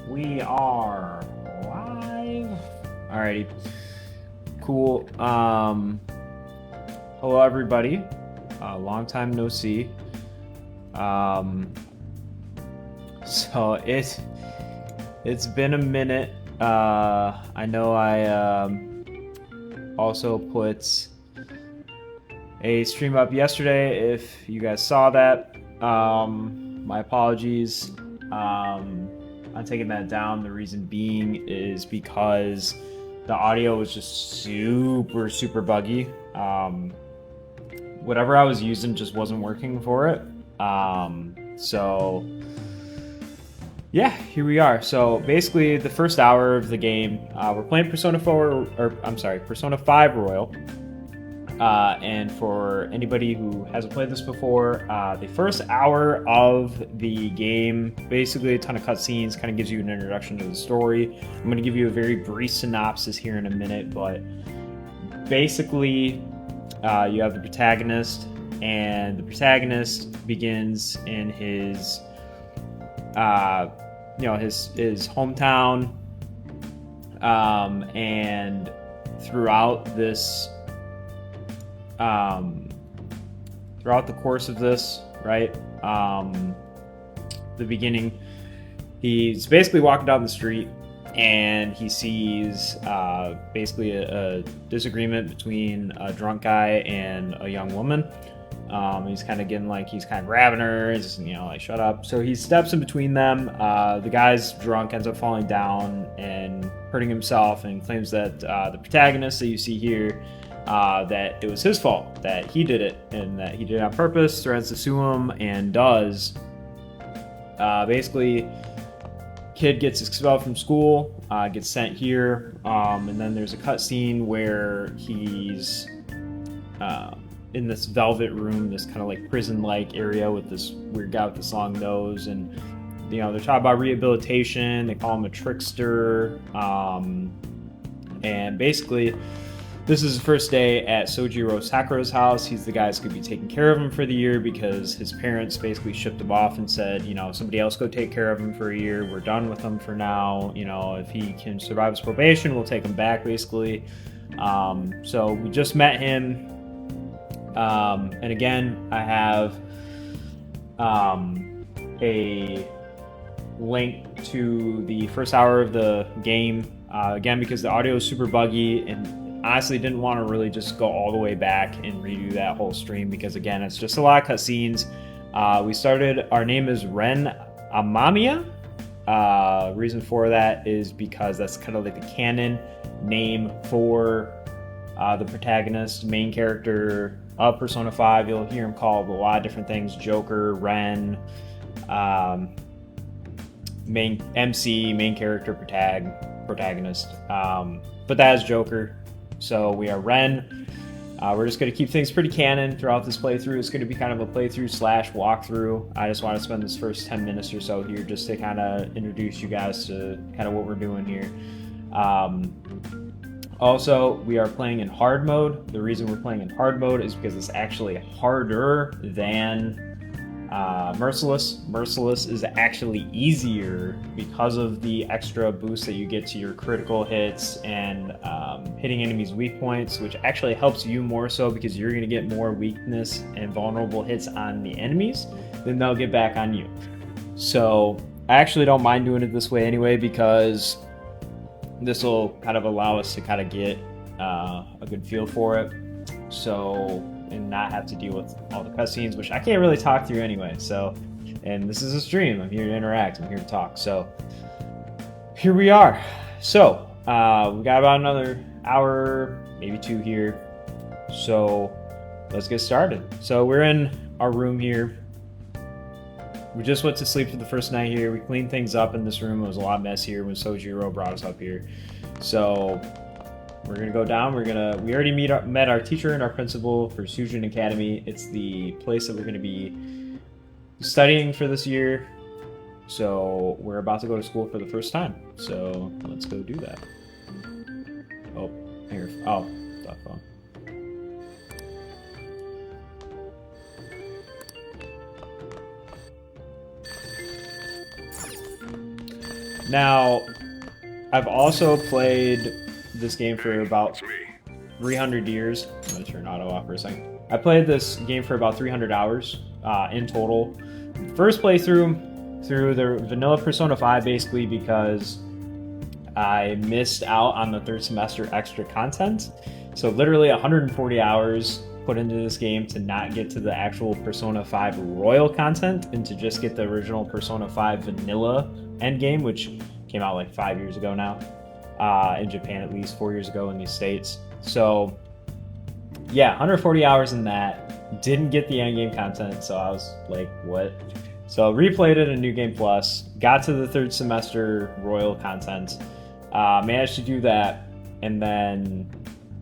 We are live. Alrighty. Cool. Hello everybody. Long time no see. So it's been a minute. I know I also put a stream up yesterday. If you guys saw that, my apologies. I'm taking that down. The reason being is because the audio was just super buggy. Whatever I was using just wasn't working for it. So yeah, here we are. So basically, the first hour of the game, we're playing Persona 4, or I'm sorry, Persona 5 Royal. And for anybody who hasn't played this before, the first hour of the game, basically a ton of cutscenes, kind of gives you an introduction to the story. I'm going to give you a very brief synopsis here in a minute, but basically, you have the protagonist, and the protagonist begins in his, his hometown, and throughout this. Throughout the course of this, right? The beginning, he's basically walking down the street and he sees basically a disagreement between a drunk guy and a young woman. He's kind of getting he's kind of grabbing her, just, like, shut up. So he steps in between them. The guy's drunk, ends up falling down and hurting himself, and claims that the protagonist that you see here, that it was his fault, that he did it, and that he did it on purpose, threatens to sue him, and does. Basically, kid gets expelled from school, gets sent here, and then there's a cutscene where he's in this velvet room, this kind of like prison-like area with this weird guy with this long nose, and they're talking about rehabilitation. They call him a trickster, and basically, this is his first day at Sojiro Sakura's house. He's the guy that's going to be taking care of him for the year because his parents basically shipped him off and said, somebody else go take care of him for a year. We're done with him for now. If he can survive his probation, we'll take him back, basically. So we just met him. And again, I have a link to the first hour of the game. Again, because the audio is super buggy, and honestly didn't want to really just go all the way back and redo that whole stream because, again, it's just a lot of cutscenes. We started, our name is Ren Amamiya. Reason for that is because that's kind of like the canon name for the protagonist, main character of Persona 5. You'll hear him called a lot of different things: Joker, Ren, main MC, main character, protagonist. But that is Joker. So we are Ren. We're just going to keep things pretty canon throughout this playthrough. It's going to be kind of a playthrough slash walkthrough. I just want to spend this first 10 minutes or so here just to kind of introduce you guys to kind of what we're doing here. Also, we are playing in hard mode. The reason we're playing in hard mode is because it's actually harder than Merciless. Merciless is actually easier because of the extra boost that you get to your critical hits and hitting enemies' weak points, which actually helps you more so because you're going to get more weakness and vulnerable hits on the enemies than they'll get back on you. So I actually don't mind doing it this way anyway, because this will kind of allow us to kind of get a good feel for it. So, and not have to deal with all the cutscenes, which I can't really talk through anyway. So, and this is a stream. I'm here to interact. I'm here to talk. So, here we are. So, we got about another hour, maybe two here. So, let's get started. So, we're in our room here. We just went to sleep for the first night here. We cleaned things up in this room. It was a lot messier when Sojiro brought us up here. So, we're gonna go down. We already met our teacher and our principal for Sujin Academy. It's the place that we're gonna be studying for this year. So we're about to go to school for the first time. So let's go do that. Oh, here. Oh, the phone. Now, I've also played this game for about 300 years. I'm gonna turn auto off for a second. I played this game for about 300 hours in total. First playthrough through the vanilla Persona 5 basically because I missed out on the third semester extra content. So literally 140 hours put into this game to not get to the actual Persona 5 Royal content and to just get the original Persona 5 vanilla endgame, which came out like 5 years ago now. In Japan, at least 4 years ago in these states. So yeah, 140 hours in that. Didn't get the endgame content, so I was like, what? So replayed it in New Game Plus, got to the third semester Royal content, managed to do that, and then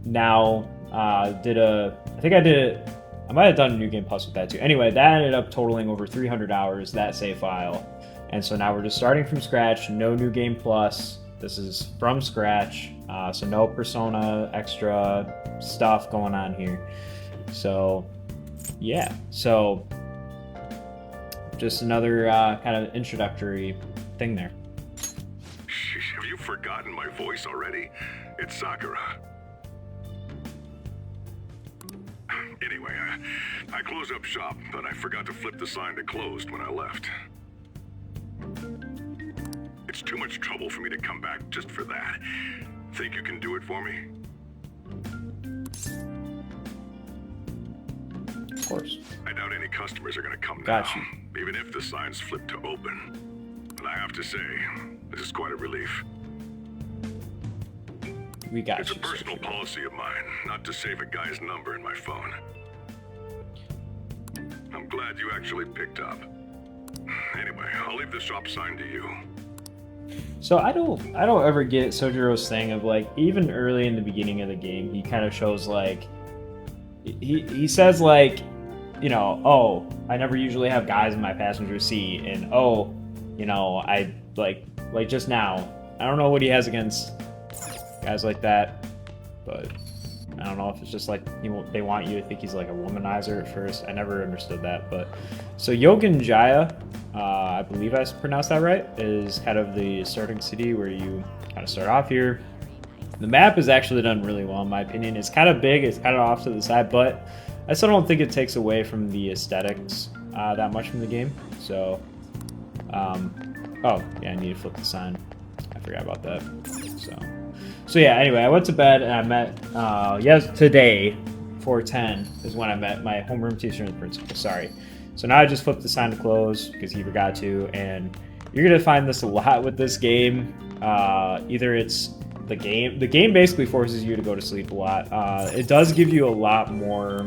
now I might have done a New Game Plus with that too. Anyway, that ended up totaling over 300 hours, that save file. And so now we're just starting from scratch, no New Game Plus. This is from scratch, so no Persona extra stuff going on here. So, yeah. So, just another kind of introductory thing there. Have you forgotten my voice already? It's Sakura. Anyway, I closed up shop, but I forgot to flip the sign to closed when I left. It's too much trouble for me to come back just for that. Think you can do it for me? Of course. I doubt any customers are gonna come Gotcha. now, even if the sign's flipped to open. But I have to say, this is quite a relief. We got It's you. a personal policy of mine, not to save a guy's number in my phone. I'm glad you actually picked up. Anyway, I'll leave the shop sign to you. So I don't ever get Sojiro's thing of like, even early in the beginning of the game, he kind of shows like, he says like, you know, oh, I never usually have guys in my passenger seat, and oh, you know, I like just now. I don't know what he has against guys like that, but I don't know if it's just like they want you to think he's like a womanizer at first. I never understood that, but so Yogen Jaya, I believe I pronounced that right, is kind of the starting city where you kind of start off here. The map is actually done really well in my opinion. It's kind of big, it's kind of off to the side, but I still don't think it takes away from the aesthetics that much from the game. So, oh yeah, I need to flip the sign. I forgot about that. So yeah, anyway, I went to bed and I met, today, 4:10 is when I met my homeroom teacher and the principal, sorry. So now I just flipped the sign to close because he forgot to, and you're gonna find this a lot with this game. Either it's the game basically forces you to go to sleep a lot. It does give you a lot more,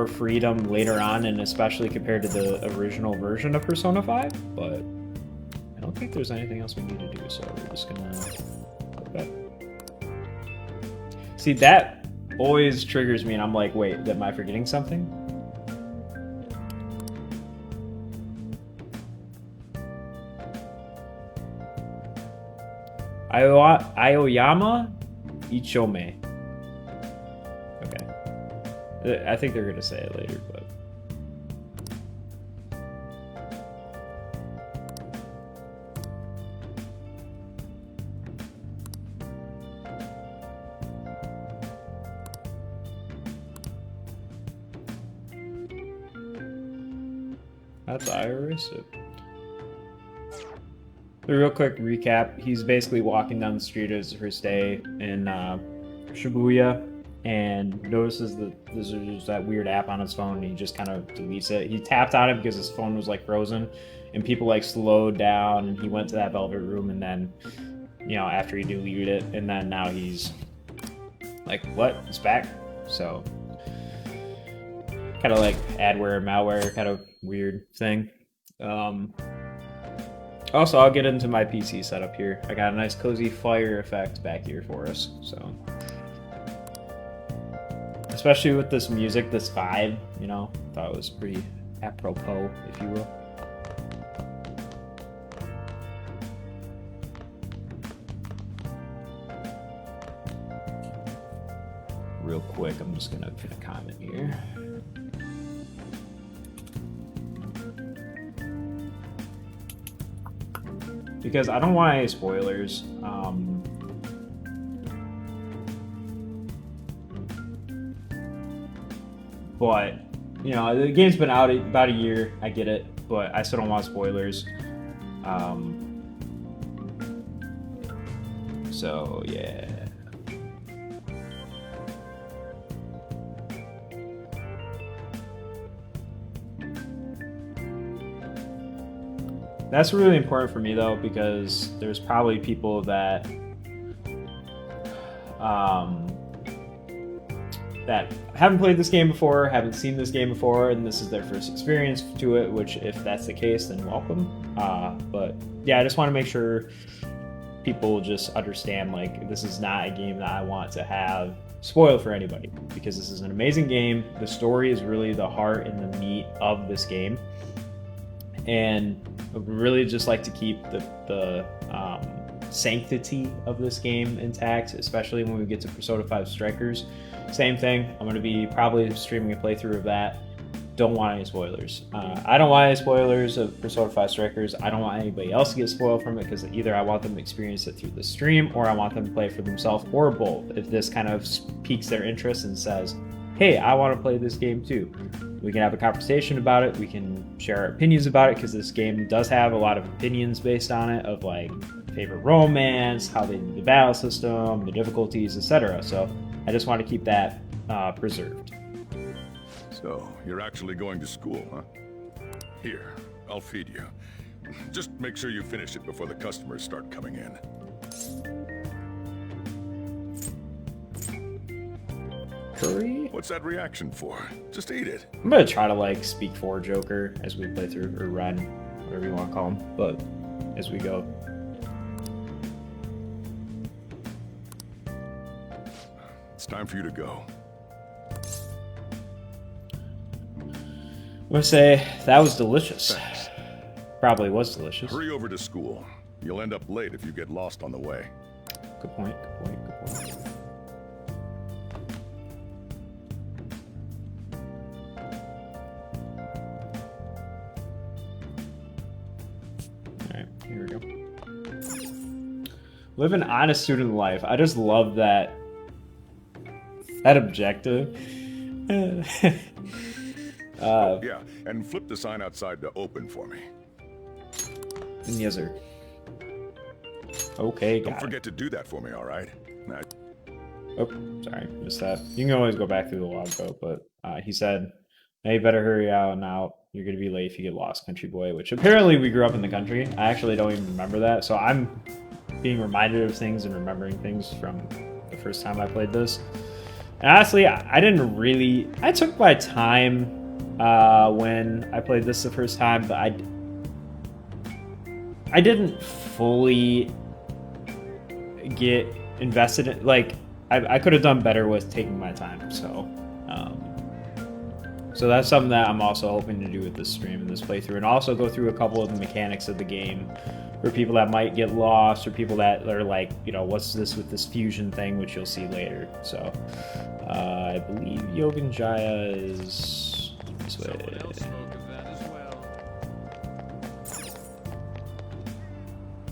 freedom later on, and especially compared to the original version of Persona 5, but I don't think there's anything else we need to do, so we're just gonna go back. See, that always triggers me, and I'm like, wait, am I forgetting something? Aoyama Ichome. Okay. I think they're gonna say it later, but that's Iris. A real quick recap, he's basically walking down the street as his first day in Shibuya and notices that there's that weird app on his phone, and he just kind of deletes it. He tapped on it because his phone was like frozen and people like slowed down, and he went to that velvet room, and then, you know, after he deleted it, and then now he's like, what? It's back? So kind of like adware, malware, kind of weird thing. Also, I'll get into my PC setup here. I got a nice cozy fire effect back here for us, so. Especially with this music, this vibe, you know, thought it was pretty apropos, if you will. Real quick, I'm just gonna put a comment here. because I don't want any spoilers. But you know, the game's been out about a year. I get it, but I still don't want spoilers. So yeah. That's really important for me though, because there's probably people that that haven't played this game before, haven't seen this game before, and this is their first experience to it, which if that's the case, then welcome. But yeah, I just want to make sure people just understand, like, this is not a game that I want to have spoiled for anybody, because this is an amazing game. The story is really the heart and the meat of this game. And I would really just like to keep the sanctity of this game intact, especially when we get to Persona 5 Strikers. Same thing. I'm going to be probably streaming a playthrough of that. Don't want any spoilers. I don't want any spoilers of Persona 5 Strikers. I don't want anybody else to get spoiled from it, because either I want them to experience it through the stream, or I want them to play it for themselves, or both. If this kind of piques their interest and says, hey, I want to play this game too, we can have a conversation about it. We can share our opinions about it, because this game does have a lot of opinions based on it, of like favorite romance, how they do the battle system, the difficulties, etc. So I just want to keep that preserved. So, you're actually going to school, huh? Here, I'll feed you. Just make sure you finish it before the customers start coming in. Curry? What's that reaction for? Just eat it. I'm gonna try to like speak for Joker as we play through, or Ren, whatever you want to call him, but as we go. It's time for you to go. I'm gonna say that was delicious. Thanks. Probably was delicious. Hurry over to school. You'll end up late if you get lost on the way. Good point, good point, good point. Alright, here we go. Live an honest student life. I just love that objective. Yeah, and flip the sign outside to open for me. Yes, sir. Okay, got Don't forget to do that for me, all right? Oh, sorry, missed that. You can always go back through the log though, but he said, "Now you better hurry out now. You're gonna be late if you get lost, country boy." Which apparently we grew up in the country. I actually don't even remember that, so I'm being reminded of things and remembering things from the first time I played this. And honestly, I didn't really. I took my time when I played this the first time, but I didn't fully get invested in, like, I could have done better with taking my time. So so that's something that I'm also hoping to do with this stream and this playthrough, and also go through a couple of the mechanics of the game for people that might get lost, or people that are like, you know, what's this with this fusion thing, which you'll see later. So I believe Yogan Jaya is this way.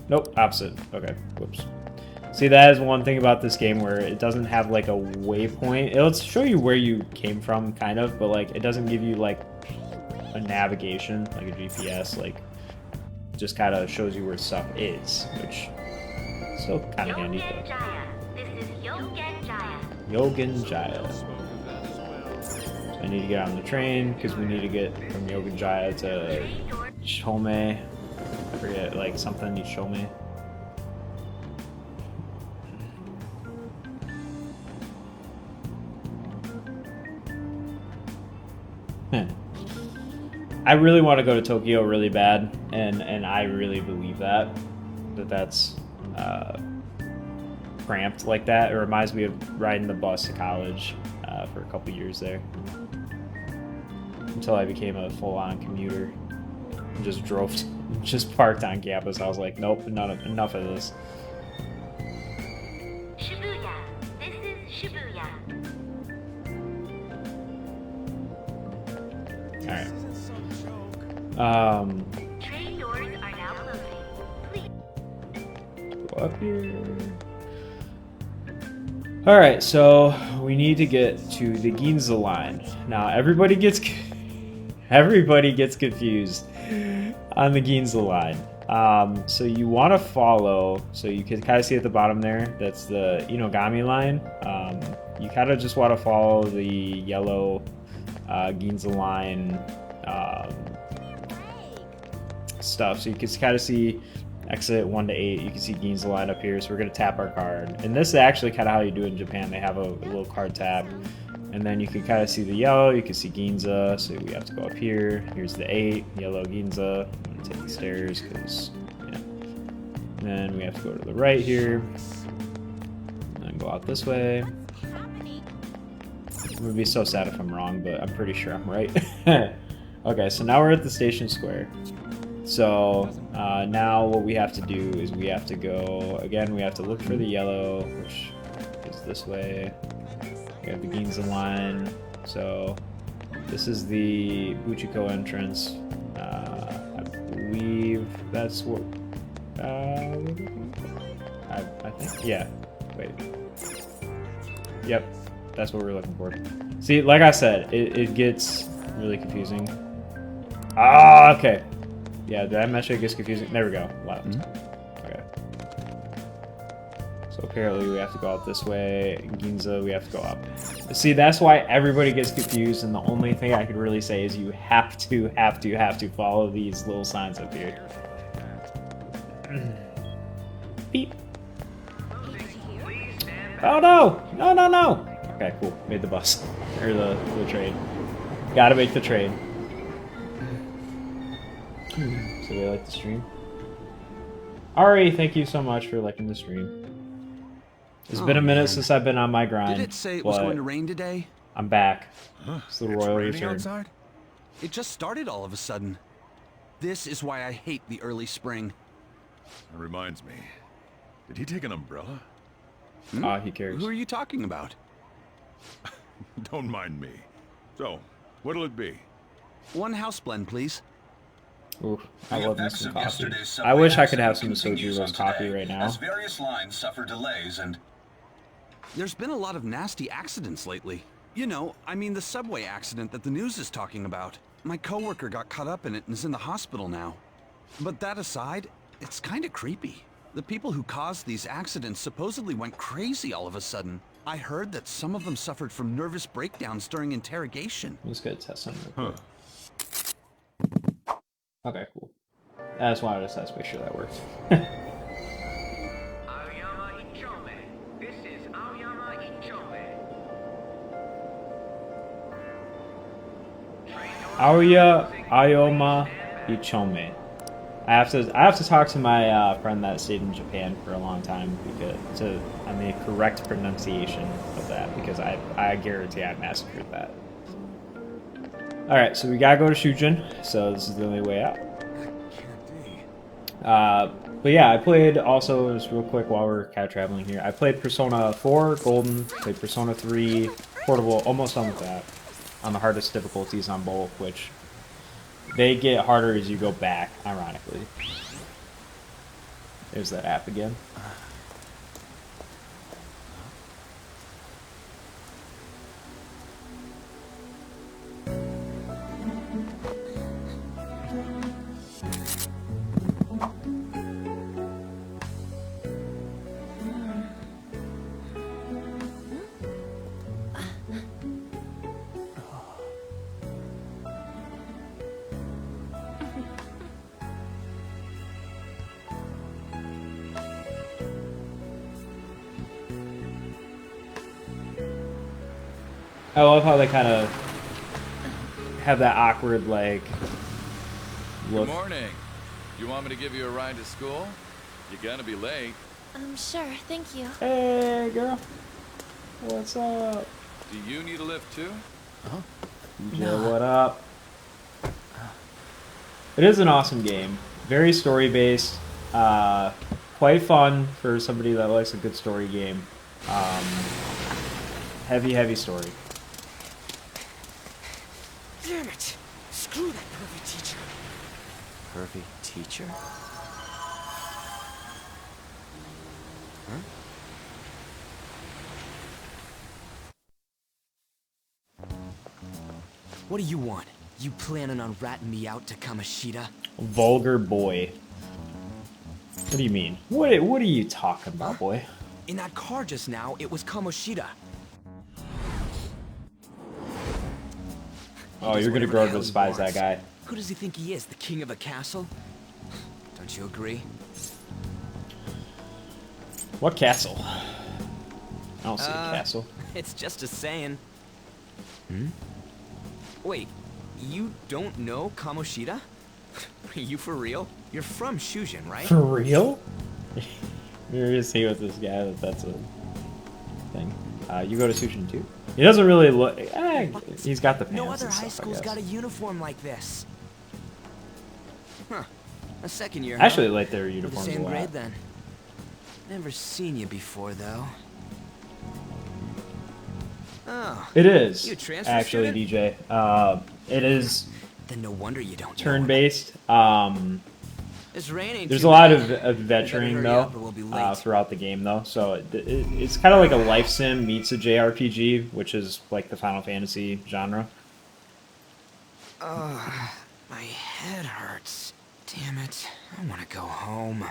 Nope, opposite. Okay, whoops. See, that is one thing about this game where it doesn't have like a waypoint. It'll show you where you came from, kind of, but like it doesn't give you like a navigation, like a GPS. Like, it just kind of shows you where stuff is, which is still kind of handy. But... This is Yogen Jaya. Yogen Jaya. So I need to get on the train because we need to get from Yogen Jaya to Shome. I forget, like something Shome. I really want to go to Tokyo really bad, and I really believe that's cramped like that. It reminds me of riding the bus to college for a couple years there, until I became a full-on commuter and just parked on campus. I was like, nope, enough of this. Shibuya. This is Shibuya. All right. Train doors are now closing. Please. go up here. All right, so we need to get to the Ginza line. Now everybody gets confused on the Ginza line. So you want to follow. So you can kind of see at the bottom there. That's the Inogami line. You kind of just want to follow the yellow Ginza line stuff. So you can kind of see exit 1 to 8. You can see Ginza line up here. So we're gonna tap our card, and this is actually kind of how you do it in Japan. They have a little card tap, and then you can kind of see the yellow. You can see Ginza. So we have to go up here. Here's the 8 yellow Ginza. I'm gonna take the stairs because yeah. And then we have to go to the right here, and then go out this way. It would be so sad if I'm wrong, but I'm pretty sure I'm right. Okay, so now we're at the station square. So now what we have to do is we have to go, again, we have to look for the yellow, which is this way. We have the Ginza line. So this is the Buchiko entrance. I believe that's what, I think, yeah, wait. Yep, that's what we're looking for. See, like I said, it gets really confusing. Ah, okay. Yeah, did I mention it gets confusing? There we go. Left. Okay. So apparently we have to go out this way. In Ginza, we have to go up. See, that's why everybody gets confused, and the only thing I could really say is you have to follow these little signs up here. Beep. Oh no! No, no, no! Okay, cool. Made the bus. Or the train. Gotta make the train. So they like the stream. Ari, thank you so much for liking the stream. It's been a minute since I've been on my grind. Did it say it was going to rain today? I'm back. Huh? It's the It's royal raining return. outside? It just started all of a sudden. This is why I hate the early spring. That reminds me. Did he take an umbrella? Ah, he cares. Who are you talking about? Don't mind me. So, what'll it be? One house blend, please. Oof, I The love me effects some of coffee. yesterday's subway I wish I could have accident some continues Soju on coffee today, right now. As various lines suffer delays and There's been a lot of nasty accidents lately. You know, I mean the subway accident that the news is talking about. My coworker got caught up in it and is in the hospital now. But that aside, it's kind of creepy. The people who caused these accidents supposedly went crazy all of a sudden. I heard that some of them suffered from nervous breakdowns during interrogation. I'm just gonna test something real quick. Okay, cool. I just wanted to test, make sure that works. Aoyama Ichome. This is Aoyama Ichome. Aoyama Ichome. I have to talk to my friend that stayed in Japan for a long time on the correct pronunciation of that, because I guarantee I massacred that. All right, so we gotta go to Shujin, so this is the only way out. But yeah, I played also, just real quick while we're kind of traveling here, I played Persona 4 Golden, played Persona 3 Portable, almost done with that, on the hardest difficulties on both, which they get harder as you go back, ironically. There's that app again. I love how they kind of have that awkward, like, look. Good morning. You want me to give you a ride to school? You're gonna be late. Sure, thank you. Hey, girl. What's up? Do you need a lift too? Yeah, what up? It is an awesome game. Very story-based. Quite fun for somebody that likes a good story game. Heavy story. Damn it! Screw that perfect teacher. Perfect teacher? What do you want? You planning on ratting me out to Kamoshida? Vulgar boy. What do you mean? What are you talking about, boy? In that car just now, it was Kamoshida. Oh, you're gonna grow to despise that guy. Who does he think he is, the king of the castle? Don't you agree? What castle? I don't see a castle. It's just a saying. Wait, you don't know Kamoshida? Are you for real? You're from Shujin, right? For real? You're gonna see with this guy that's a thing. You go to Sushin too? He doesn't really look. He's got the pants. No other and high stuff, school's got a uniform like this. Huh. A second year. I actually huh? like their We're the uniforms same a lot. grade then. Never seen you before though. Oh. It is You a transfer actually, student? DJ. It is Then no wonder you don't know. turn-based. This rain ain't There's too a lot bad. of adventuring hurry though up or we'll be late. throughout the game though, so it's kind of like a life sim meets a JRPG, which is like the Final Fantasy genre. My head hurts. Damn it. I want to go home.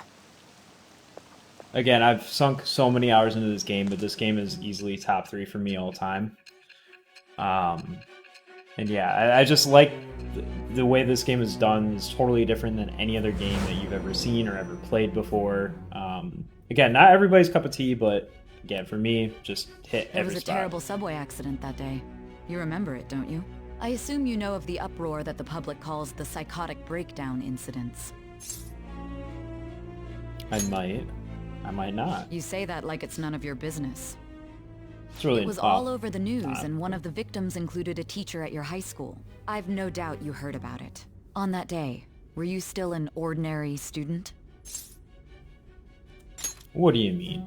Again, I've sunk so many hours into this game, but this game is easily top 3 for me all time. And yeah, I just like the way this game is done. Is totally different than any other game that you've ever seen or ever played before. Again, not everybody's cup of tea, but again, for me, just hit There every was a spot. terrible subway accident that day. You remember it, don't you? I assume you know of the uproar that the public calls the psychotic breakdown incidents. I might not. You say that like it's none of your business. It's really It was all over the news, and one of the victims included a teacher at your high school. I've no doubt you heard about it. On that day, were you still an ordinary student? What do you mean?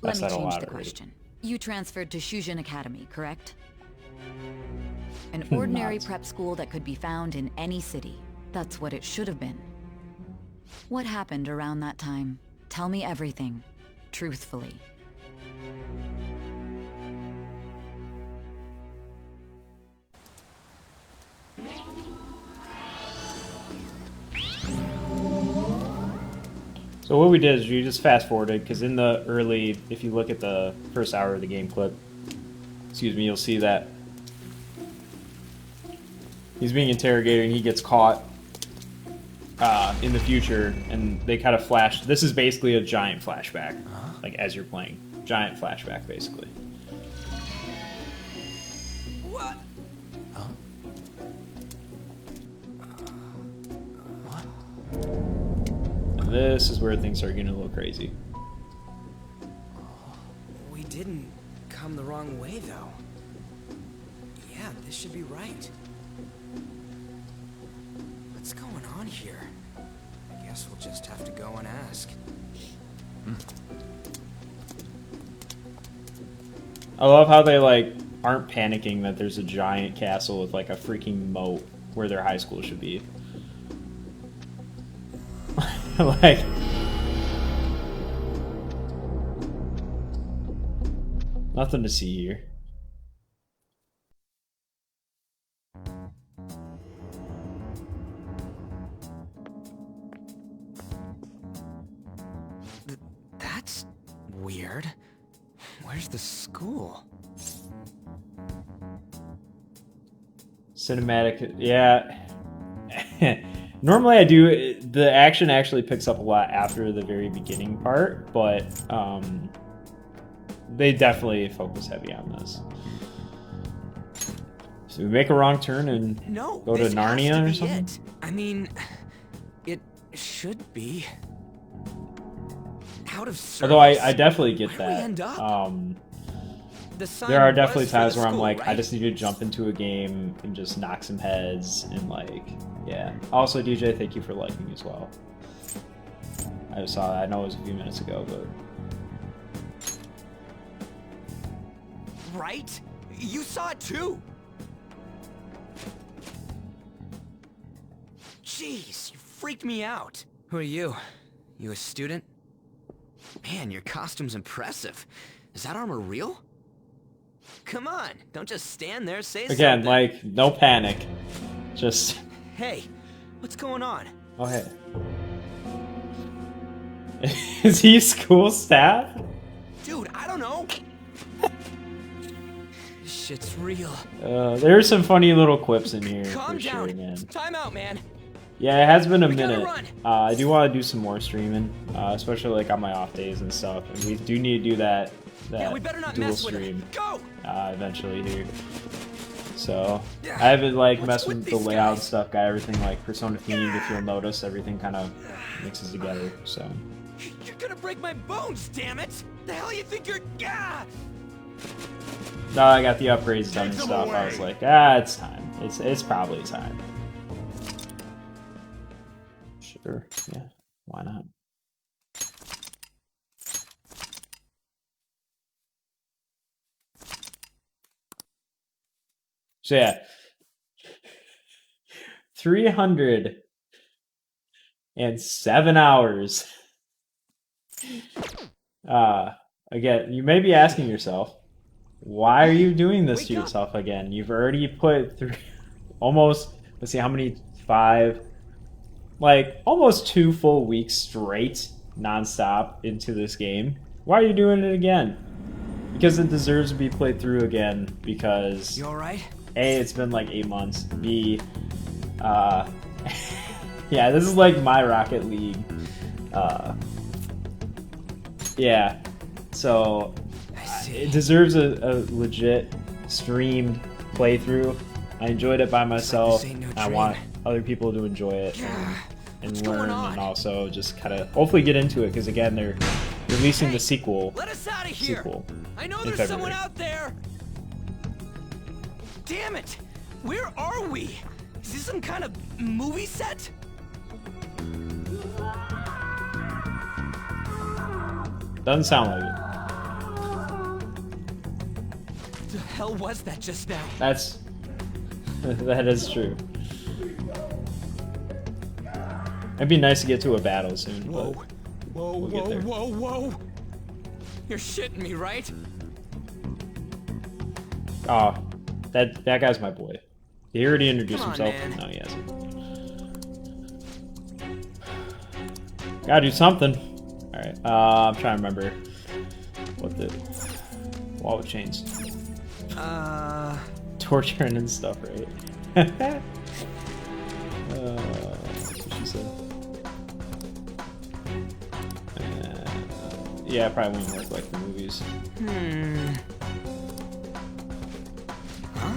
Let That's me not a change lot the already. question. You transferred to Shujin Academy, correct? An ordinary Not. prep school that could be found in any city. That's what it should have been. What happened around that time? Tell me everything, truthfully. So what we did is we just fast forwarded, because in the early, if you look at the first hour of the game clip, excuse me, you'll see that he's being interrogated and he gets caught in the future, and they kind of flash. This is basically a giant flashback, like as you're playing. Giant flashback, basically. What? And this is where things start getting a little crazy. We didn't come the wrong way, though. Yeah, this should be right. What's going on here? I guess we'll just have to go and ask. I love how they like aren't panicking that there's a giant castle with like a freaking moat where their high school should be. Like, nothing to see here. That's weird. Where's the school? Cinematic, yeah. Normally I do, the action actually picks up a lot after the very beginning part, but they definitely focus heavy on this. So we make a wrong turn and go to this has Narnia to or be something? it. I mean, it should be. Out of service. Although I definitely get Where'd we that. end up? The sign There are was definitely for times the where I'm school, like, I right? just need to jump into a game and just knock some heads and like, yeah. Also, DJ, thank you for liking as well. I just saw that. I know it was a few minutes ago, but Right? You saw it too. Jeez, you freaked me out. Who are you? You a student? Man, your costume's impressive. Is that armor real? Come on, don't just stand there, say something. Again, like, no panic. Just... Hey, what's going on? Oh, hey. Is he school staff? Dude, I don't know. This shit's real. There's some funny little clips in here Calm for sure, down. man. Time out, man. Yeah, it has been a We gotta minute. run. I do want to do some more streaming, especially like on my off days and stuff. And we do need to do that Yeah, we better not dual mess with stream it. Go. Eventually here. So I haven't like messed with the these layout guys? stuff. Got everything like Persona themed. If you'll notice, everything kind of mixes together. So You're gonna break my bones, damn it! The hell you think you're? Yeah. now I got the upgrades done and stuff. I was like, it's time. It's probably time. Sure. Yeah. Why not? So yeah, 307 hours. Again, you may be asking yourself, why are you doing this to yourself again? You've already put through almost, let's see how many, 5, like almost 2 full weeks straight, nonstop into this game. Why are you doing it again? Because it deserves to be played through again, because You all right? A, it's been like 8 months. B, yeah, this is like my Rocket League. Yeah, so it deserves a legit streamed playthrough. I enjoyed it by myself. this ain't no I dream. want other people to enjoy it and going learn, on? and also just kind of hopefully get into it, because again, they're releasing the sequel. Let us out of here. Sequel I know in there's someone February. out there. Damn it! Where are we? Is this some kind of movie set? Doesn't sound like it. The hell was that just now? That's that is true. It'd be nice to get to a battle soon. Whoa. But Whoa, we'll get there. whoa. You're shitting me, right? Oh, that guy's my boy. He already introduced Come on, himself. man. No, he hasn't. Gotta do something. All right. I'm trying to remember what the wall with chains, torturing and stuff, right? That's what she said. Yeah, it probably wouldn't work like the movies. Huh?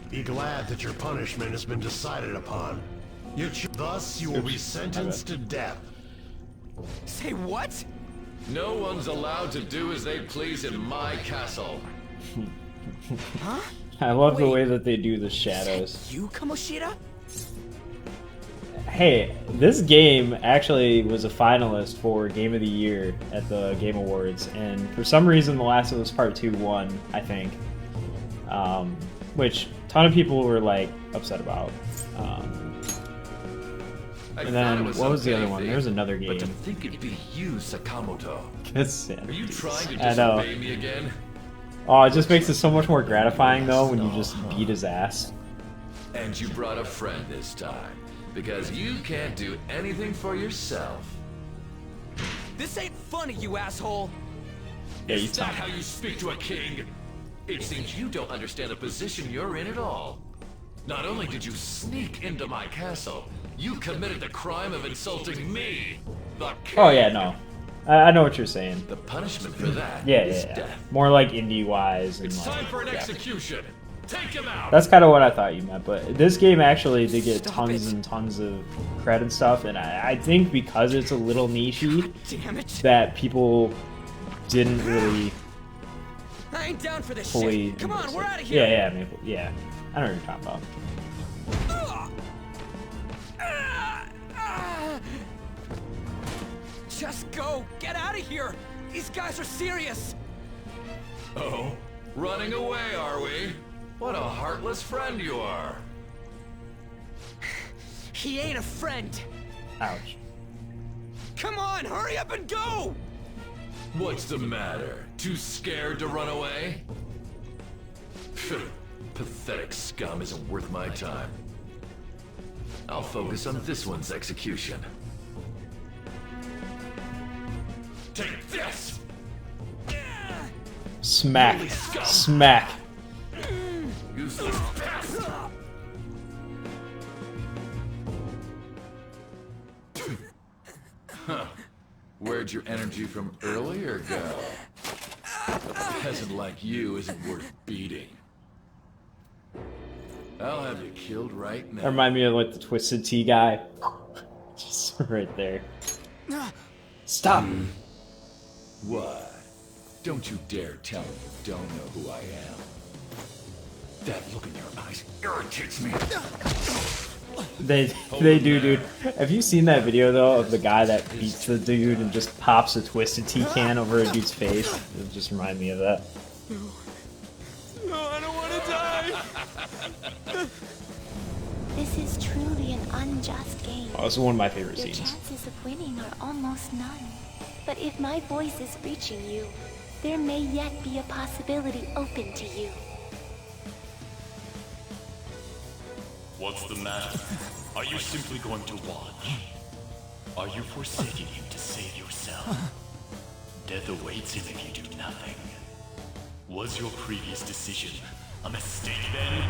Be glad that your punishment has been decided upon. Thus, you will be sentenced to death. Say what? No one's allowed to do as they please in my castle. Huh? I love the Wait. way that they do the shadows. You, Kamoshida? Hey, this game actually was a finalist for Game of the Year at the Game Awards, and for some reason The Last of Us Part 2 won, I think. Which a ton of people were like upset about. And then, what was the other one? There was another game. But to think it'd be you, Sakamoto. It's Are you trying to I know. disobey me again? Oh, it just makes it so much more gratifying though when you just beat his ass. And you brought a friend this time. Because you can't do anything for yourself. This ain't funny, you asshole. Yeah, you Is that how you speak to a king? It seems you don't understand the position you're in at all. Not only did you sneak into my castle, you committed the crime of insulting me, the king. Oh yeah, no. I know what you're saying. The punishment for that Yeah, is yeah. death. More like indie-wise. And It's like, time for an yeah. execution. Take him out. That's kind of what I thought you meant, but this game actually did get Stop tons it. and tons of credit and stuff, and I think because it's a little nichey, Damn it. that people didn't really I ain't down for this fully shit. Come on, embrace we're it. out of here. Yeah, yeah. I know what you're talking about. Just go. Get out of here. These guys are serious. Oh, running away, are we? What a heartless friend you are. He ain't a friend. Ouch. Come on, hurry up and go! What's the matter? Too scared to run away? Pathetic scum isn't worth my time. I'll focus on this one's execution. Take this! Smack. Smack. Useless pest! Huh. Where'd your energy from earlier go? A peasant like you isn't worth beating. I'll have you killed right now. That remind me of like the Twisted Tea guy. Just right there. Stop. What? Don't you dare tell me you don't know who I am. That look in your eyes irritates me. They do, dude. Have you seen that video though of the guy that beats the dude and just pops a Twisted Tea can over a dude's face? It just reminded me of that. No, I don't want to die. This is truly an unjust game. Oh, this is one of my favorite Your scenes. chances of winning are almost none. But if my voice is reaching you, there may yet be a possibility open to you. What's the matter? Are you simply going to watch? Are you forsaking him to save yourself? Death awaits him if you do nothing. Was your previous decision a mistake then?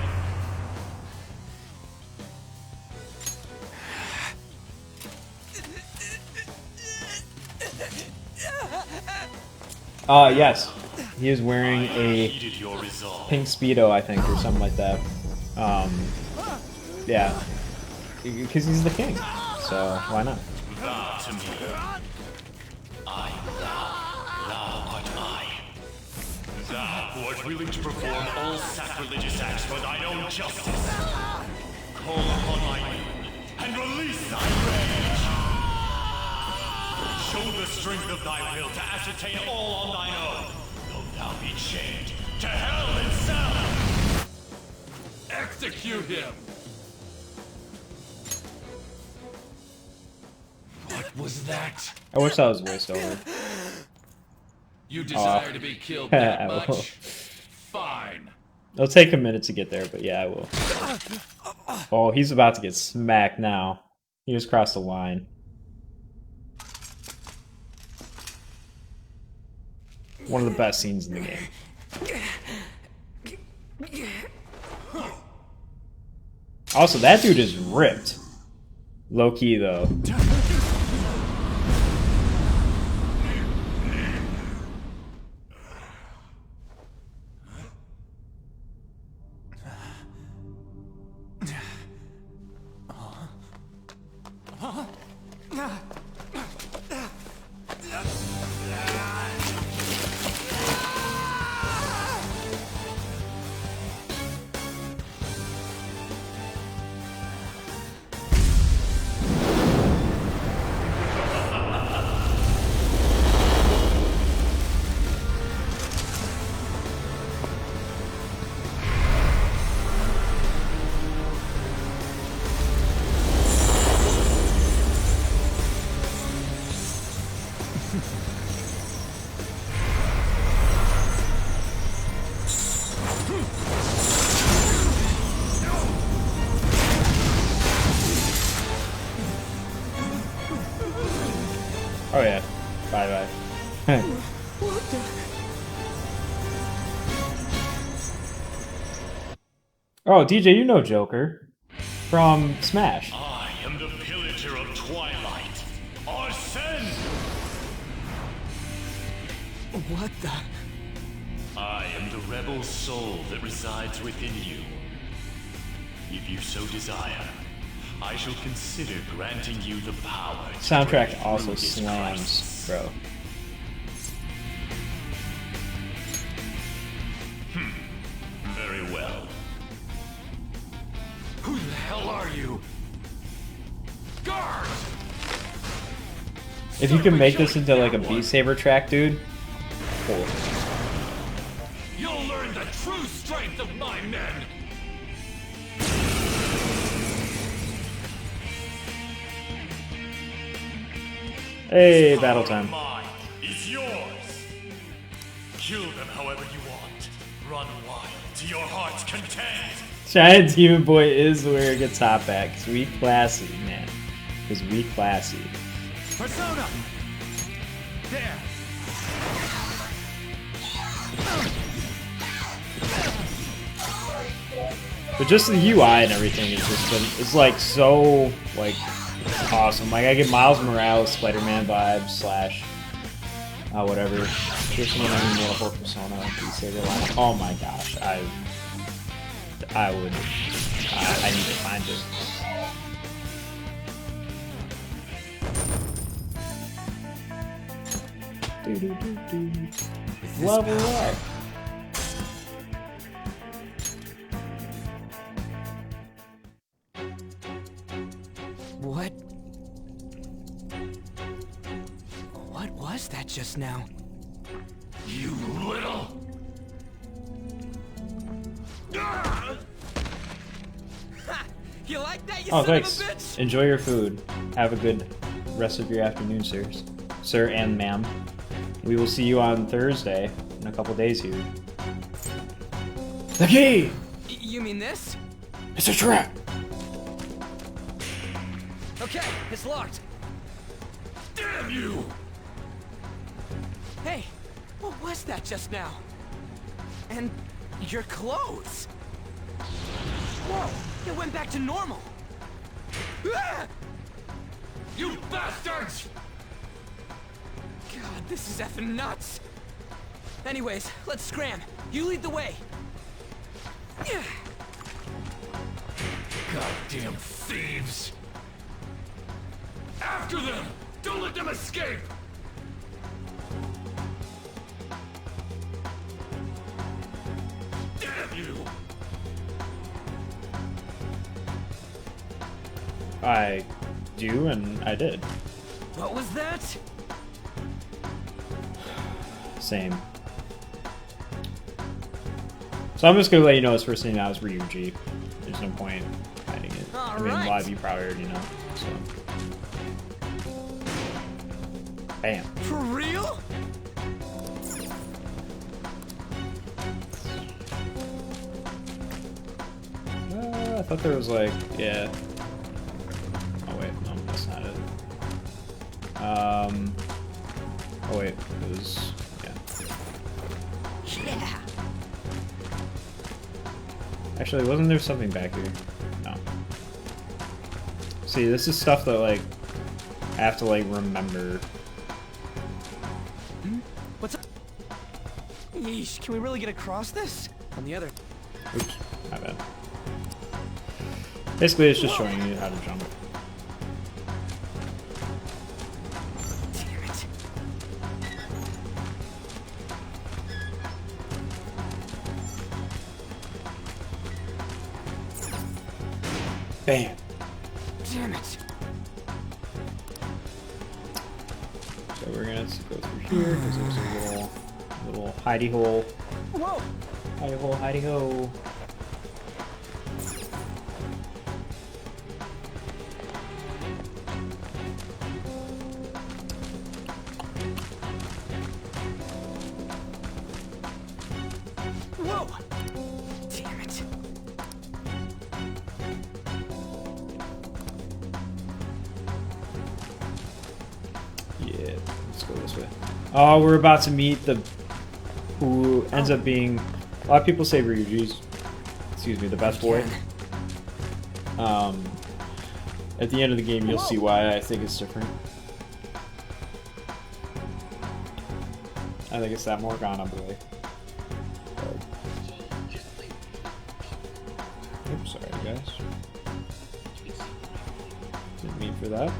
Yes. He is wearing a pink Speedo, I think, or something like that. Yeah. Because he's the king. So, why not? Thou to me. I thou art I. Thou who art willing to perform all sacrilegious acts for thine own justice. Call upon my will and release thy rage. Show the strength of thy will to ascertain all on thine own, though thou be chained to hell itself. Execute him! What was that? I wish that was voiced over. You desire to be killed that much? Fine. It'll take a minute to get there, but yeah, I will. Oh, he's about to get smacked now. He just crossed the line. One of the best scenes in the game. Also, that dude is ripped. Low key, though. Oh yeah. Bye bye. Oh, DJ, you know Joker from Smash. I am the pillager of Twilight, Arsene! What the? I am the rebel soul that resides within you. If you so desire, I shall consider granting you the power to Soundtrack break also through this slams, crisis. bro. Very well. Who the hell are you? Guard! If you can make this into like a Beat Saber track, dude. Cool. You'll learn the true strength of my men! Hey, This battle power time. of mine is yours. Kill them however you want. Run wild to your heart's content. Giant Demon Boy is where it gets hot back. Cause we classy, man. Cause we classy. Persona! There! But just the UI and everything is just it's like so like awesome. Like I get Miles Morales, Spider-Man vibes slash whatever. Just when I'm in Mortal Persona, Beat Saber line. Oh my gosh, I need to find it. Level up. What was that just now? You little... You like that, you Oh, son thanks. of a bitch? Enjoy your food. Have a good rest of your afternoon, sirs. Sir and ma'am. We will see you on Thursday in a couple days here. The key! You mean this? It's a trap! Okay, it's locked. Damn you! Hey, what was that just now? And your clothes. Whoa, it went back to normal. Ah! You bastards! God, this is effing nuts. Anyways, let's scram. You lead the way. Yeah. Goddamn thieves! After them! Don't let them escape! Damn you! I do, and I did. What was that? Same. So I'm just gonna let you know his first name now is Ryuji. There's no point hiding it. I mean, a lot of you probably already know. So. Bam. For real? I thought there was like, yeah. Oh wait, no, that's not it. Oh wait, it was, yeah. Yeah. Actually, wasn't there something back here? No. See, this is stuff that like I have to like remember. What's up? Yeesh, can we really get across this? On the other. Oops, my bad. Basically, it's just showing you how to jump. Damn it. Bam. Damn it. So we're gonna go through here because there's a little hidey hole. Whoa. Hidey hole, hidey ho. Whoa. Damn it. Yeah, let's go this way. Oh, we're about to meet the who ends up being a lot of people say Ryuji's, excuse me, the best boy. At the end of the game, you'll see why I think it's different. I think it's that Morgana boy. Oops, sorry guys. Didn't mean for that.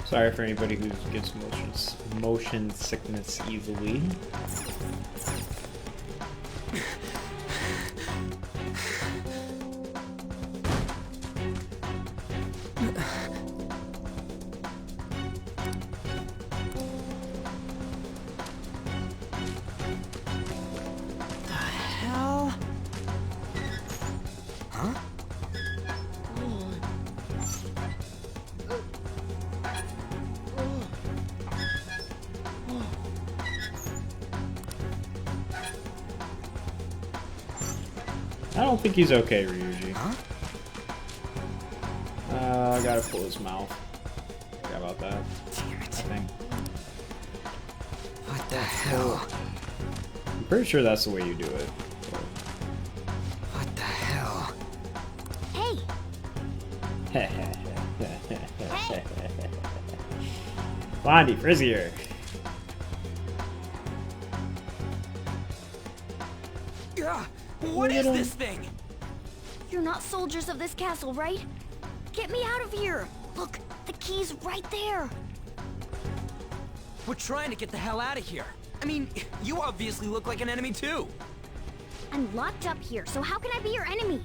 Sorry for anybody who gets motion sickness easily. I don't think he's okay, Ryuji. Huh? I gotta pull his mouth. Forgot about that. Damn it. I think. What the hell? I'm pretty sure that's the way you do it. What the hell? Hey, Blondie, Frizzier. What is this thing? you're not soldiers of this castle, right? Get me out of here! Look, the key's right there! We're trying to get the hell out of here. I mean, you obviously look like an enemy too. I'm locked up here, so how can I be your enemy?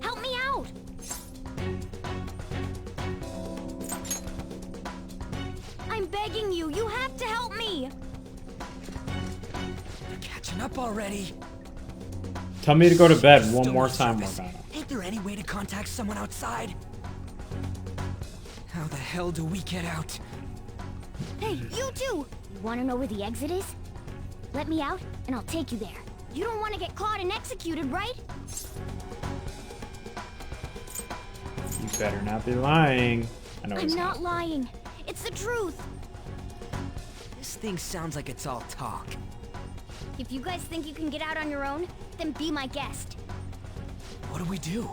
Help me out! I'm begging you, you have to help me! They're catching up already. Tell me to go to bed one Still more no time, service. Morgana. Ain't there any way to contact someone outside? How the hell do we get out? Hey, you two! You wanna know where the exit is? Let me out, and I'll take you there. You don't wanna get caught and executed, right? You better not be lying. I know I'm it's not lying. It's the truth. This thing sounds like it's all talk. If you guys think you can get out on your own, then be my guest. What do we do?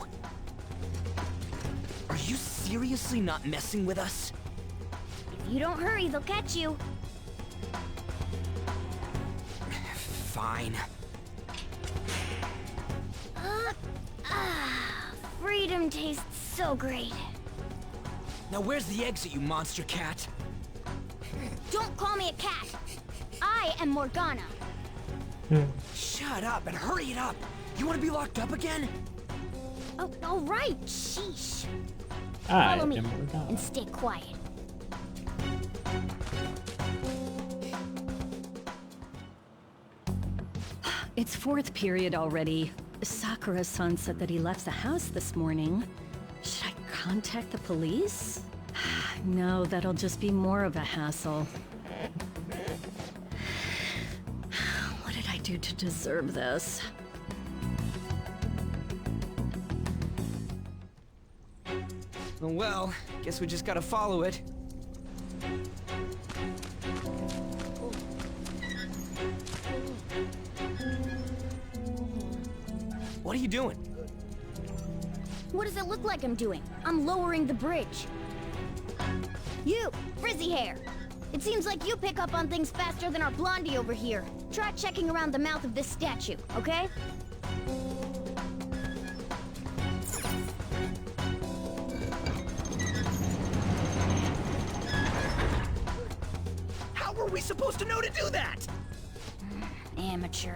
Are you seriously not messing with us? If you don't hurry, they'll catch you. Fine. Freedom tastes so great. Now where's the exit, you monster cat? Don't call me a cat. I am Morgana. Shut up and hurry it up. You want to be locked up again? Oh, all right. Sheesh. I Follow me am Morgana. and stay quiet. It's fourth period already. Sakura-san said that he left the house this morning. Should I contact the police? No, that'll just be more of a hassle. What did I do to deserve this? Well, guess we just gotta follow it. What are you doing? What does it look like I'm doing? I'm lowering the bridge. You, frizzy hair. It seems like you pick up on things faster than our blondie over here. Try checking around the mouth of this statue, okay? How were we supposed to know to do that? Amateur.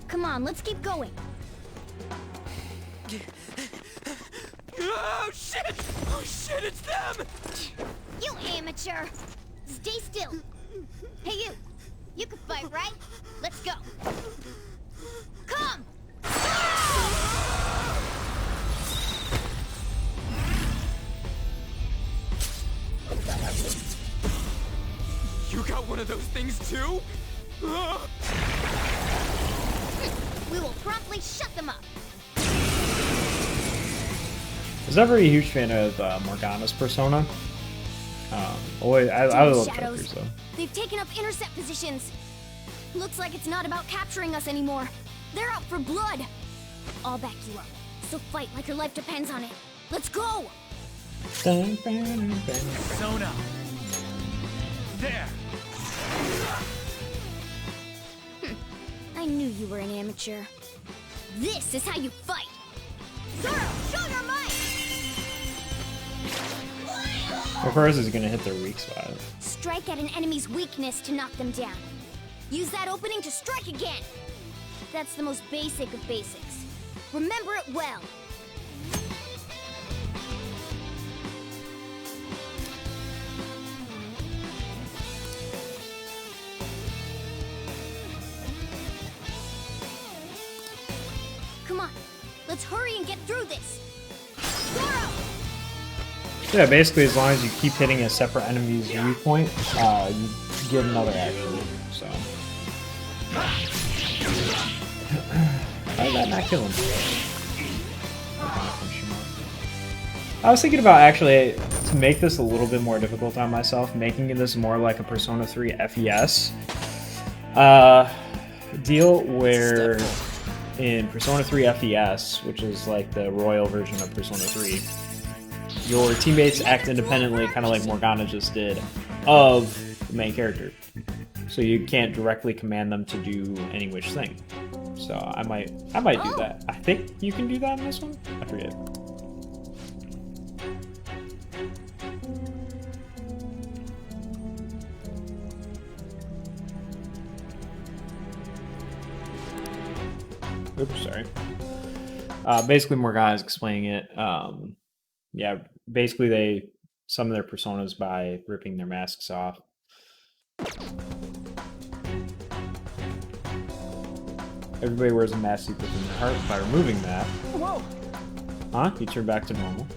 Come on, let's keep going. Oh shit! Oh shit, it's them! You amateur! Stay still. Hey you! You can fight, right? Let's go. Come! You got one of those things too? We will promptly shut them up. I was never a huge fan of Morgana's persona. I love characters though. They've taken up intercept positions. Looks like it's not about capturing us anymore. They're out for blood. I'll back you up. So fight like your life depends on it. Let's go! Sona. There. I knew you were an amateur. This is how you fight. Zoro, show your might! Of course, is gonna hit their weak spot. Strike at an enemy's weakness to knock them down. Use that opening to strike again. That's the most basic of basics. Remember it well. Come on, let's hurry and get through this. Zoro! Yeah, basically, as long as you keep hitting a separate enemy's viewpoint, you get another action. So, how did that not kill him? I was thinking about actually to make this a little bit more difficult on myself, making this more like a Persona 3 FES deal, where in Persona 3 FES, which is like the royal version of Persona 3, your teammates act independently, kind of like Morgana just did, of the main character. So you can't directly command them to do any which thing. So I might do that. I think you can do that in this one? I forget. Oops, sorry. Basically, Morgana is explaining it. Yeah, basically they summon their personas by ripping their masks off. Everybody wears a mask deep within their heart. By removing that, you turn back to normal.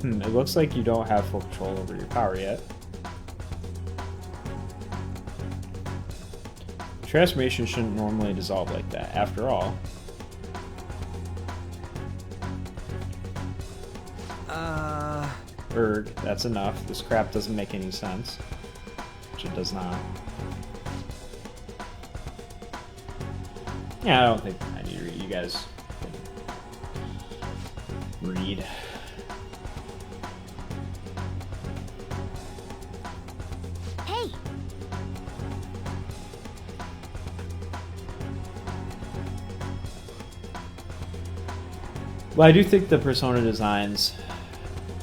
It looks like you don't have full control over your power yet. Transformation shouldn't normally dissolve like that. After all, Erg, that's enough. This crap doesn't make any sense. Which it does not. Yeah, I don't think I need to read. You guys can read. Hey! Well, I do think the Persona designs...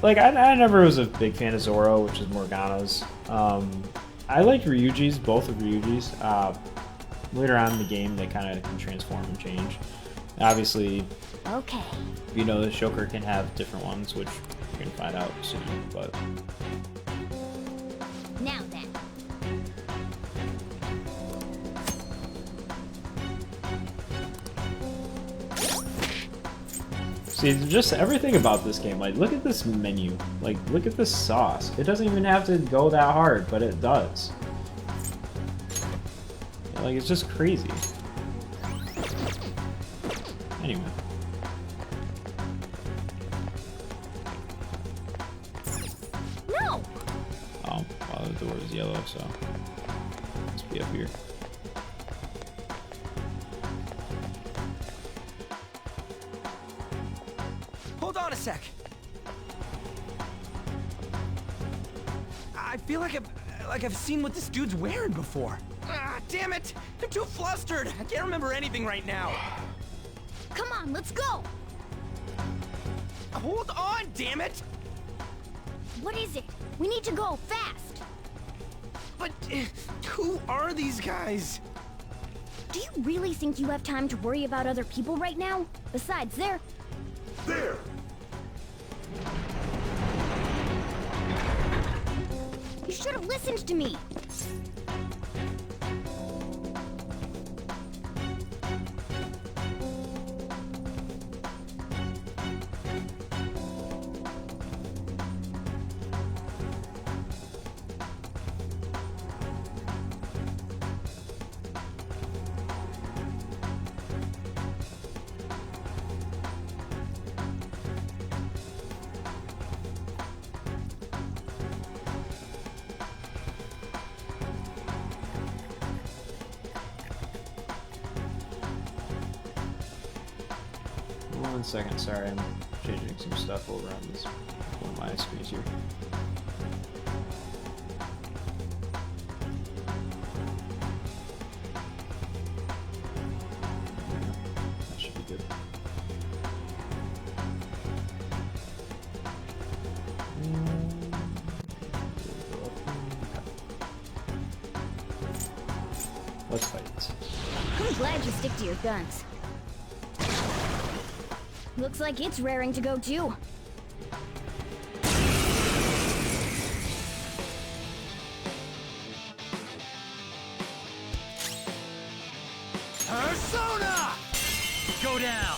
Like, I never was a big fan of Zoro, which is Morgana's. I liked Ryuji's, both of Ryuji's. Later on in the game, they kind of can transform and change. Obviously, you know, the Shoker can have different ones, which you're going to find out soon, but... Now then. See, just everything about this game, like, look at this menu. Like, look at this sauce. It doesn't even have to go that hard, but it does. Like, it's just crazy. Anyway. No! Oh, well, the door is yellow, so... Let's be up here. Hold on a sec. I feel like I've seen what this dude's wearing before. Ah, damn it! I'm too flustered. I can't remember anything right now. Come on, let's go! Hold on, damn it! What is it? We need to go, fast! But who are these guys? Do you really think you have time to worry about other people right now? Besides, they're... There! You should have listened to me! One second, sorry, I'm changing some stuff over on this one of my screens here. That should be good. Let's fight. I'm glad you stick to your guns. Looks like it's raring to go too. Persona! Go down!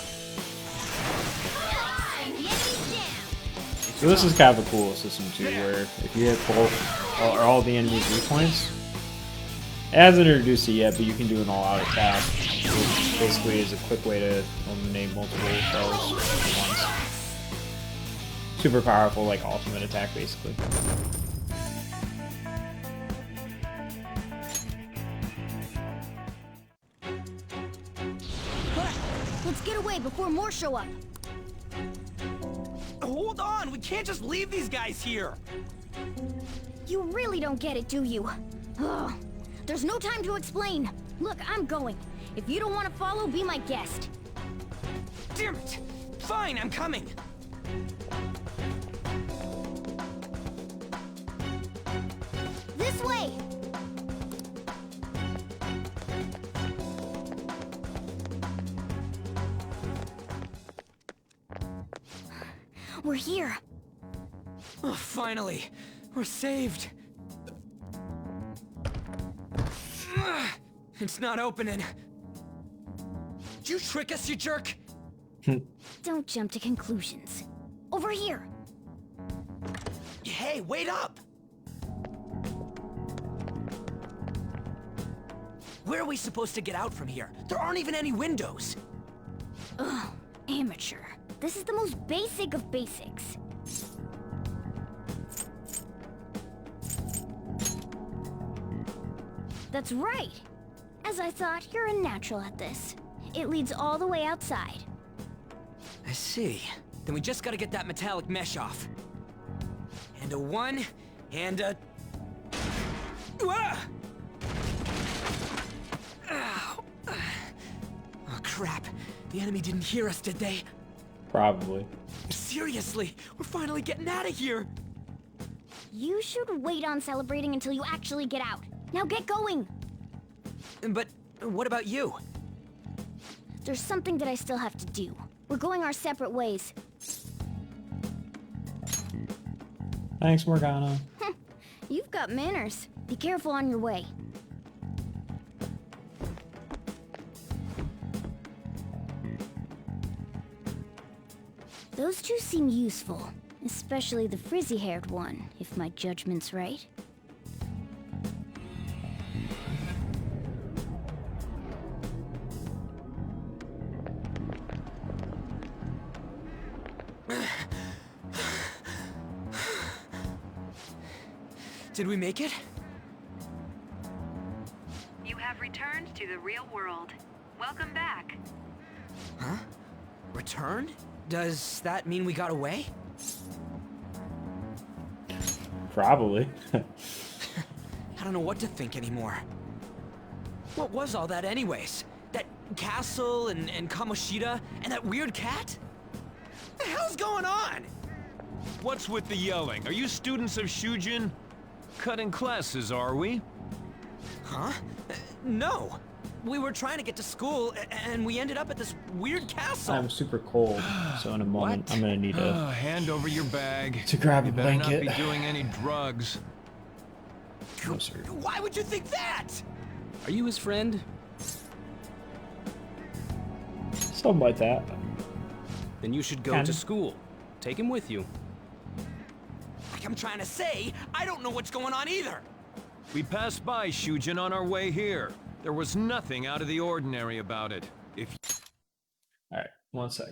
So this is kind of a cool system too, where if you hit both or all the enemy's weak points, it hasn't introduced it yet, but you can do an all-out attack, which basically is a quick way to eliminate multiple foes at once. Super powerful, like ultimate attack, basically. Let's get away before more show up. Hold on, we can't just leave these guys here. You really don't get it, do you? Ugh. There's no time to explain. Look, I'm going. If you don't want to follow, be my guest. Damn it! Fine, I'm coming. This way! We're here. Oh, finally, we're saved. It's not opening. Did you trick us, you jerk? Don't jump to conclusions. Over here. Hey, wait up! Where are we supposed to get out from here? There aren't even any windows. Ugh, amateur. This is the most basic of basics. That's right. As I thought, you're a natural at this. It leads all the way outside. I see. Then we just gotta get that metallic mesh off. And a 1, and a... Ah! Ow. Oh, crap. The enemy didn't hear us, did they? Probably. Seriously, we're finally getting out of here! You should wait on celebrating until you actually get out. Now get going! But what about you? There's something that I still have to do. We're going our separate ways. Thanks, Morgana. You've got manners. Be careful on your way. Those two seem useful, especially the frizzy-haired one, if my judgment's right. Did we make it? You have returned to the real world. Welcome back. Huh? Returned? Does that mean we got away? Probably. I don't know what to think anymore. What was all that anyways? That castle and Kamoshida and that weird cat? What the hell's going on? What's with the yelling? Are you students of Shujin? Cutting classes, are we? Huh? No. We were trying to get to school, and we ended up at this weird castle. I'm super cold, so in a moment I'm gonna need a hand over your bag. To grab a blanket. You better not be doing any drugs. No, sir. Why would you think that? Are you his friend? Something like that. Then you should go to school. Take him with you. Like I'm trying to say, I don't know what's going on either. We passed by Shujin on our way here. There was nothing out of the ordinary about it. If all right, one sec.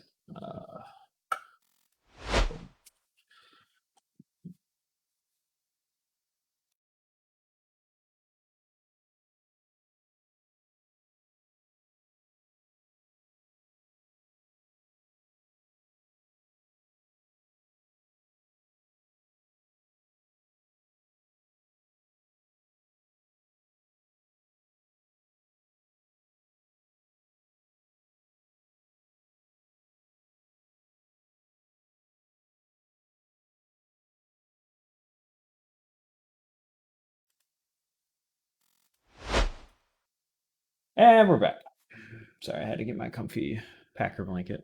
And we're back. Sorry, I had to get my comfy Packer blanket.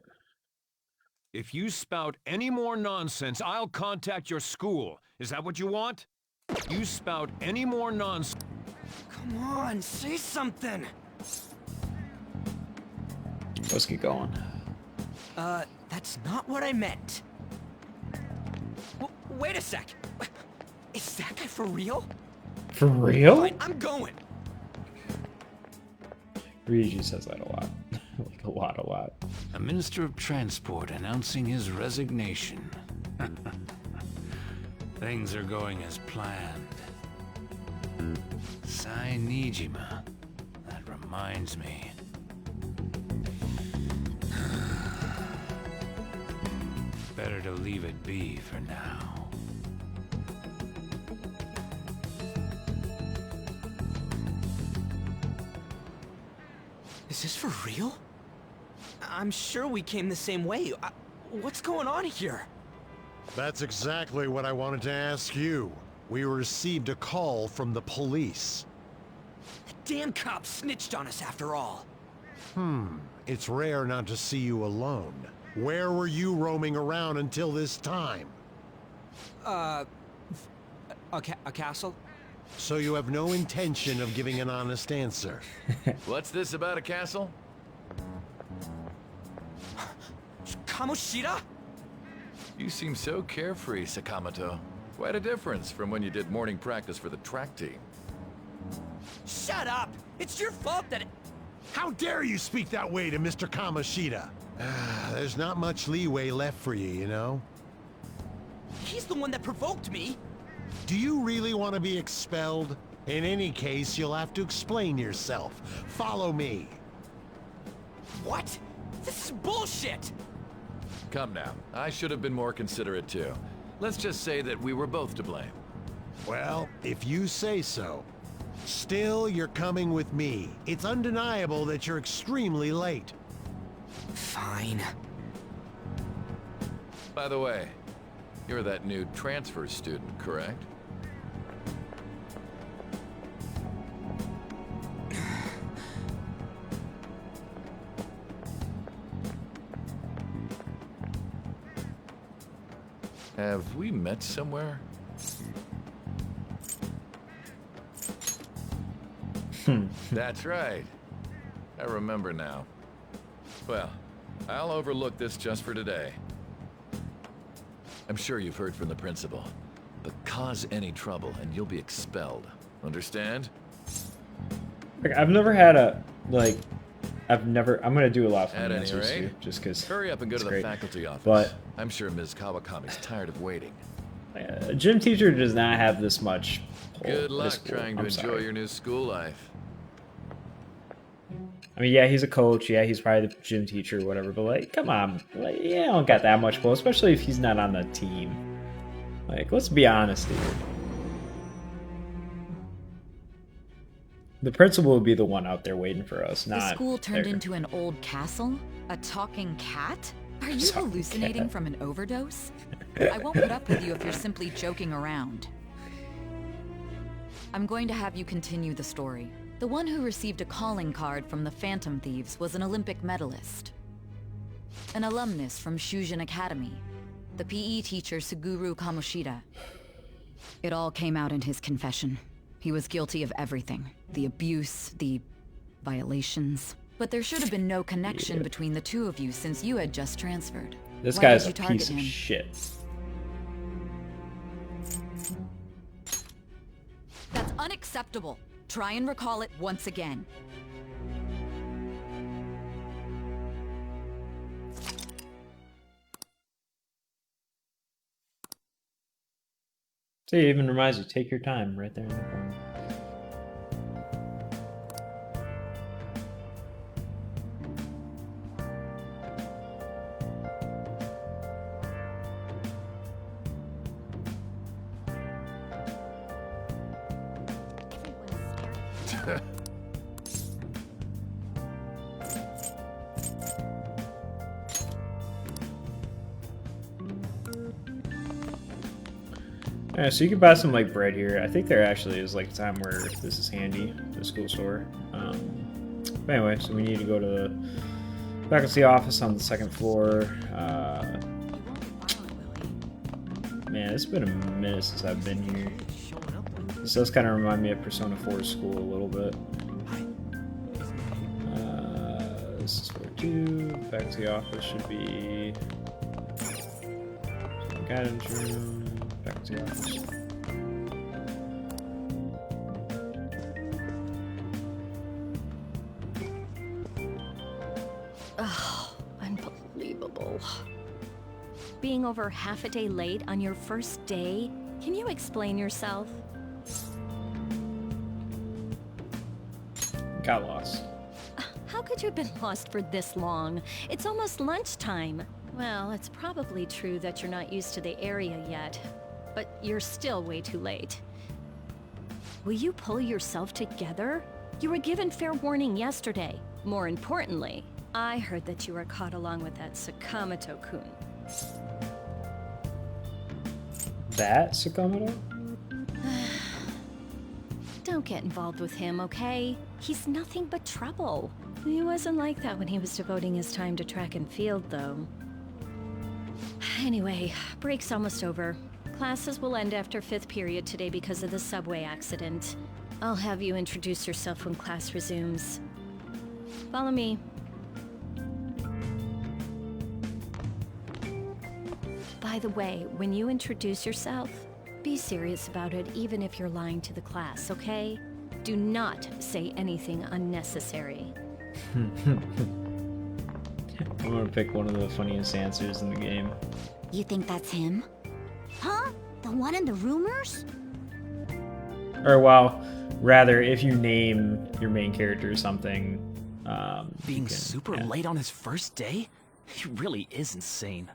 If you spout any more nonsense, I'll contact your school. Is that what you want? You spout any more nonsense. Come on, say something. Let's get going. That's not what I meant. Wait a sec. Is that guy for real? For real? Fine, I'm going. Ryuji says that a lot. Like a lot. A Minister of Transport announcing his resignation. Things are going as planned. Sai Nijima. That reminds me. Better to leave it be for now. Is this for real? I'm sure we came the same way. What's going on here? That's exactly what I wanted to ask you. We received a call from the police. The damn cops snitched on us after all. It's rare not to see you alone. Where were you roaming around until this time? A castle? So you have no intention of giving an honest answer? What's this about a castle? Kamoshida? You seem so carefree, Sakamoto. Quite a difference from when you did morning practice for the track team. Shut up! It's your fault that... How dare you speak that way to Mr. Kamoshida? There's not much leeway left for you, you know? He's the one that provoked me! Do you really want to be expelled? In any case, you'll have to explain yourself. Follow me. What? This is bullshit! Come now, I should have been more considerate too. Let's just say that we were both to blame. Well, if you say so. Still, you're coming with me. It's undeniable that you're extremely late. Fine. By the way, you're that new transfer student, correct? Have we met somewhere? That's right. I remember now. Well, I'll overlook this just for today. I'm sure you've heard from the principal, but cause any trouble and you'll be expelled. Understand? Like, I've never had a, like, I'm gonna do a lot from At the any answers rate, too, just because. Hurry up and go to the great. faculty office. But I'm sure Ms. Kawakami's tired of waiting. a gym teacher does not have this much pull. Good luck This pull. trying to I'm enjoy sorry. your new school life. I mean, yeah, he's a coach. Yeah, he's probably the gym teacher or whatever. But like, come on, like, yeah, I don't got that much pull, especially if he's not on the team. Like, let's be honest here. The principal would be the one out there waiting for us, not The school turned there. into an old castle? A talking cat? Are you Talking hallucinating cat. from an overdose? I won't put up with you if you're simply joking around. I'm going to have you continue the story. The one who received a calling card from the Phantom Thieves was an Olympic medalist. An alumnus from Shujin Academy. The PE teacher Suguru Kamoshida. It all came out in his confession. He was guilty of everything. The abuse, the violations. But there should have been no connection between the two of you since you had just transferred. This Why guy's did a you target piece of him? shit. That's unacceptable. Try and recall it once again. See, it even reminds you, take your time right there in the corner. Yeah, so you can buy some like bread here. I think there actually is like a time where this is handy, the school store. But anyway, so we need to go to the faculty office on the second floor. Man, it's been a minute since I've been here. This does kind of remind me of Persona 4 school a little bit. This is floor 2. Faculty office should be guidance room. Faculty office. Oh, unbelievable. Being over half a day late on your first day? Can you explain yourself? Got lost. How could you have been lost for this long? It's almost lunchtime. Well, it's probably true that you're not used to the area yet, but you're still way too late. Will you pull yourself together? You were given fair warning yesterday. More importantly, I heard that you were caught along with that Sakamoto-kun. That Sakamoto? Don't get involved with him, okay? He's nothing but trouble. He wasn't like that when he was devoting his time to track and field, though. Anyway, break's almost over. Classes will end after 5th period today because of the subway accident. I'll have you introduce yourself when class resumes. Follow me. By the way, when you introduce yourself, be serious about it even if you're lying to the class, okay? Do not say anything unnecessary. I'm gonna pick one of the funniest answers in the game. You think that's him? Huh? The one in the rumors? Or, well, rather, if you name your main character something... Being super late on his first day? He really is insane.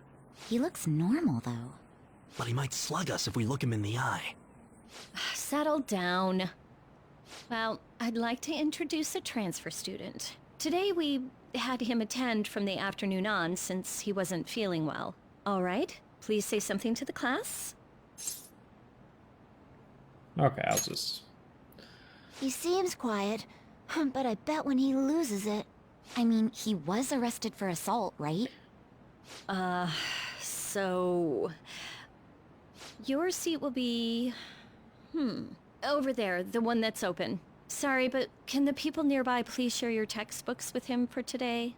He looks normal, though. But he might slug us if we look him in the eye. Settle down. Well, I'd like to introduce a transfer student. Today we had him attend from the afternoon on since he wasn't feeling well. All right, please say something to the class. Okay, I'll just... He seems quiet, but I bet when he loses it... I mean, he was arrested for assault, right? So... Your seat will be... over there, the one that's open. Sorry, but can the people nearby please share your textbooks with him for today?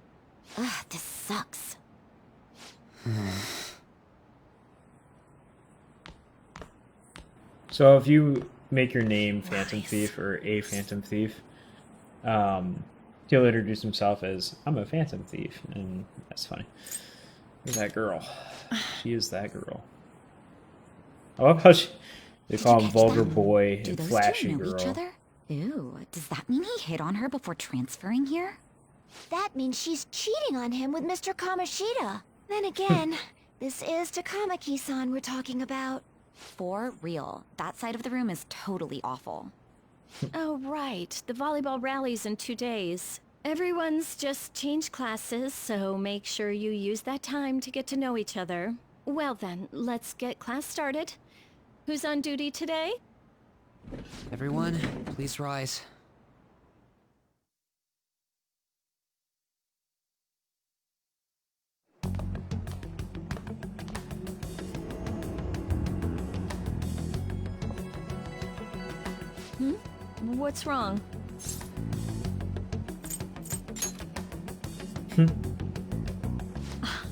Ugh, this sucks. So if you make your name Phantom Thief or a Phantom Thief, he'll introduce himself as, I'm a Phantom Thief, and that's funny. Look at that girl. She is that girl. I love how they call him Vulgar Boy and Flashy Girl. Each other? Ew, does that mean he hit on her before transferring here? That means she's cheating on him with Mr. Kamoshida. Then again, this is Takamaki-san we're talking about. For real, that side of the room is totally awful. Oh, right. The volleyball rally's in 2 days. Everyone's just changed classes, so make sure you use that time to get to know each other. Well then, let's get class started. Who's on duty today? Everyone, please rise. What's wrong?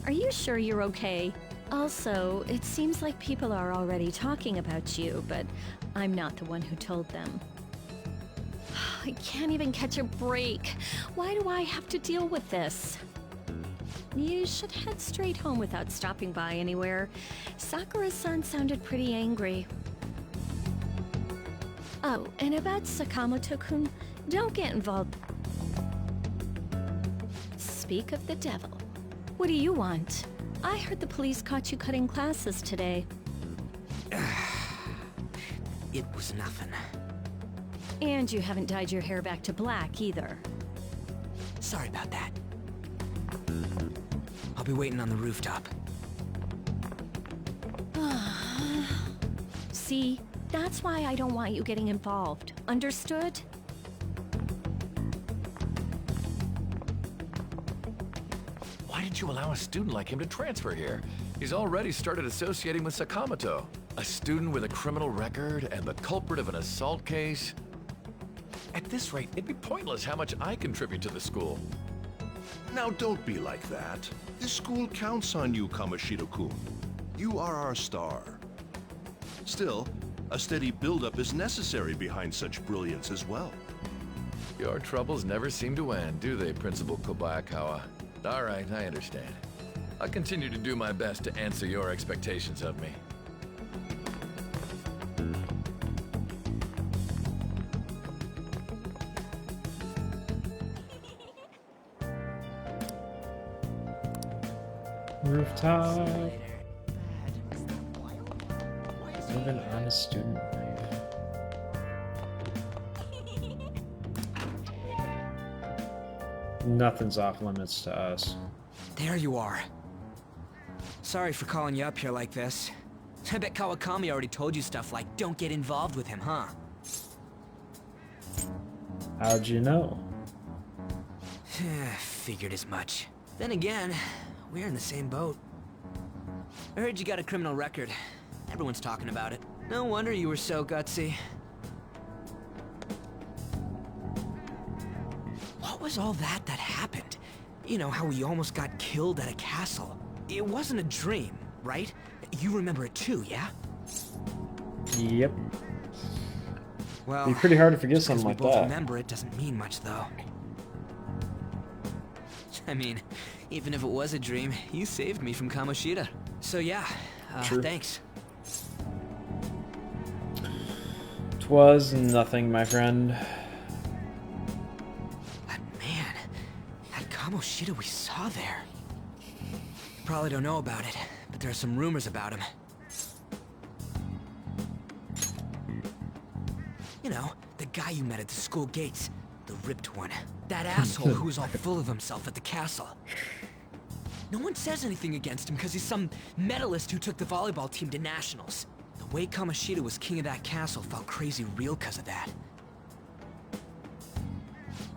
Are you sure you're okay? Also, it seems like people are already talking about you, but I'm not the one who told them. I can't even catch a break. Why do I have to deal with this? You should head straight home without stopping by anywhere. Sakura-san sounded pretty angry. Oh, and about Sakamoto-kun, don't get involved. Speak of the devil. What do you want? I heard the police caught you cutting classes today. It was nothing. And you haven't dyed your hair back to black, either. Sorry about that. I'll be waiting on the rooftop. See? That's why I don't want you getting involved. Understood? Why did you allow a student like him to transfer here? He's already started associating with Sakamoto. A student with a criminal record and the culprit of an assault case. At this rate, it'd be pointless how much I contribute to the school. Now don't be like that. This school counts on you, Kamoshida-kun. You are our star. Still, a steady buildup is necessary behind such brilliance as well. Your troubles never seem to end, do they, Principal Kobayakawa? Alright, I understand. I'll continue to do my best to answer your expectations of me. Rooftop. Live an honest student life. Nothing's off limits to us. There you are. Sorry for calling you up here like this. I bet Kawakami already told you stuff like, don't get involved with him, huh? How'd you know? Figured as much. Then again, we're in the same boat. I heard you got a criminal record. Everyone's talking about it. No wonder you were so gutsy. What was all that happened? You know, how we almost got killed at a castle. It wasn't a dream, right? You remember it too, yeah? Yep. Well, it'd be pretty hard to forget something like we both that. remember it doesn't mean much, though. I mean, even if it was a dream, you saved me from Kamoshida. So yeah, thanks. 'Twas nothing, my friend. But man, that Kamoshida we saw there. Probably don't know about it, but there are some rumors about him. You know, the guy you met at the school gates. The ripped one. That asshole who was all full of himself at the castle. No one says anything against him because he's some medalist who took the volleyball team to nationals. The way Kamoshida was king of that castle felt crazy real because of that.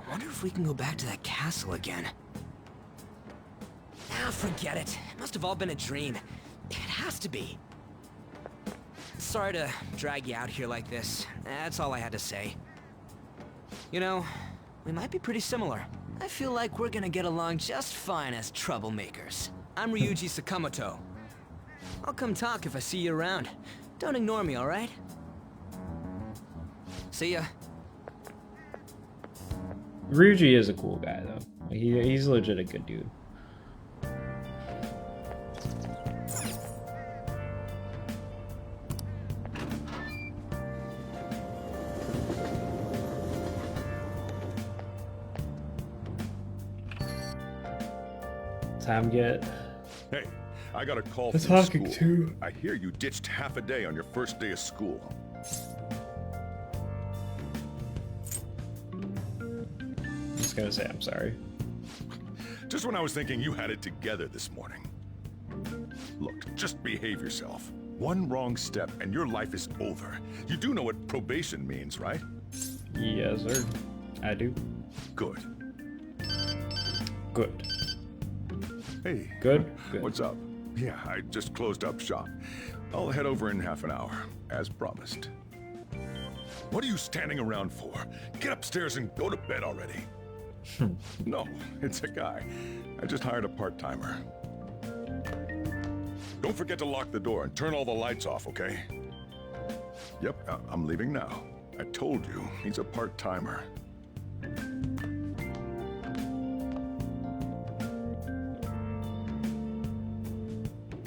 I wonder if we can go back to that castle again. Ah, forget it. It must have all been a dream. It has to be. Sorry to drag you out here like this. That's all I had to say. You know, we might be pretty similar. I feel like we're gonna get along just fine as troublemakers. I'm Ryuji Sakamoto. I'll come talk if I see you around. Don't ignore me, alright? See ya. Ryuji is a cool guy, though. He's legit a good dude. Time get. Hey, I got a call The from talking school. to. I hear you ditched half a day on your first day of school. Just gotta say I'm sorry. Just when I was thinking you had it together this morning. Look, just behave yourself. One wrong step and your life is over. You do know what probation means, right? Yes, sir. I do. Good. Good. Hey. Good? Good. What's up? Yeah, I just closed up shop. I'll head over in half an hour, as promised. What are you standing around for? Get upstairs and go to bed already. No, it's a guy. I just hired a part-timer. Don't forget to lock the door and turn all the lights off, okay? Yep, I'm leaving now. I told you, he's a part-timer.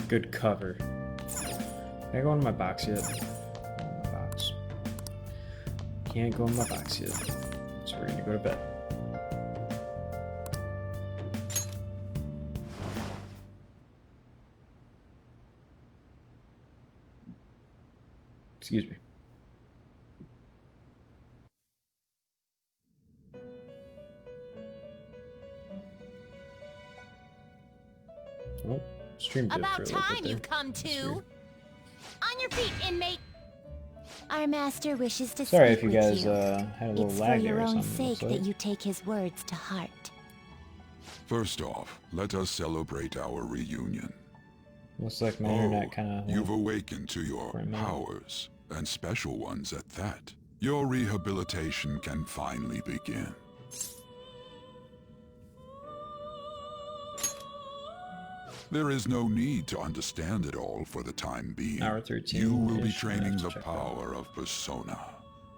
Good cover. Can I go in my box yet? Box. Can't go in my box yet. So we're gonna go to bed. Excuse me. Oh, stream did About for a little bit time there. you've come to. On your feet, inmate. Our master wishes to Sorry speak if you with guys had a little It's lag for your there or own something. sake looks like. that you take his words to heart. First off, let us celebrate our reunion. Looks like my internet kind of. You've awakened to your powers, and special ones at that. Your rehabilitation can finally begin. There is no need to understand it all for the time being. Hour 13. You will be -ish. training Let's the check that. power of persona,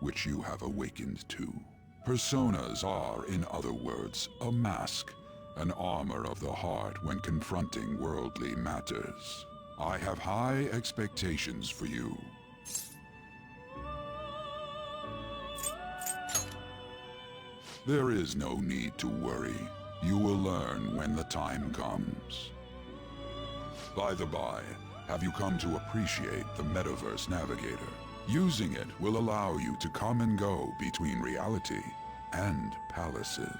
which you have awakened to. Personas are, in other words, a mask, an armor of the heart when confronting worldly matters. I have high expectations for you. There is no need to worry. You will learn when the time comes. By the by, have you come to appreciate the Metaverse Navigator? Using it will allow you to come and go between reality and palaces.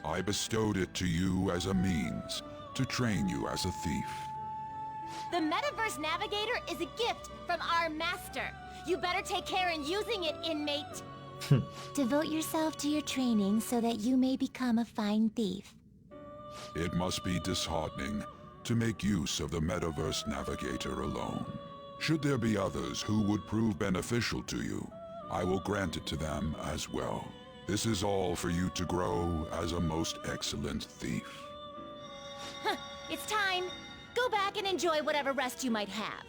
I bestowed it to you as a means to train you as a thief. The Metaverse Navigator is a gift from our master. You better take care in using it, inmate. Devote yourself to your training so that you may become a fine thief. It must be disheartening to make use of the Metaverse Navigator alone. Should there be others who would prove beneficial to you, I will grant it to them as well. This is all for you to grow as a most excellent thief. It's time. Go back and enjoy whatever rest you might have.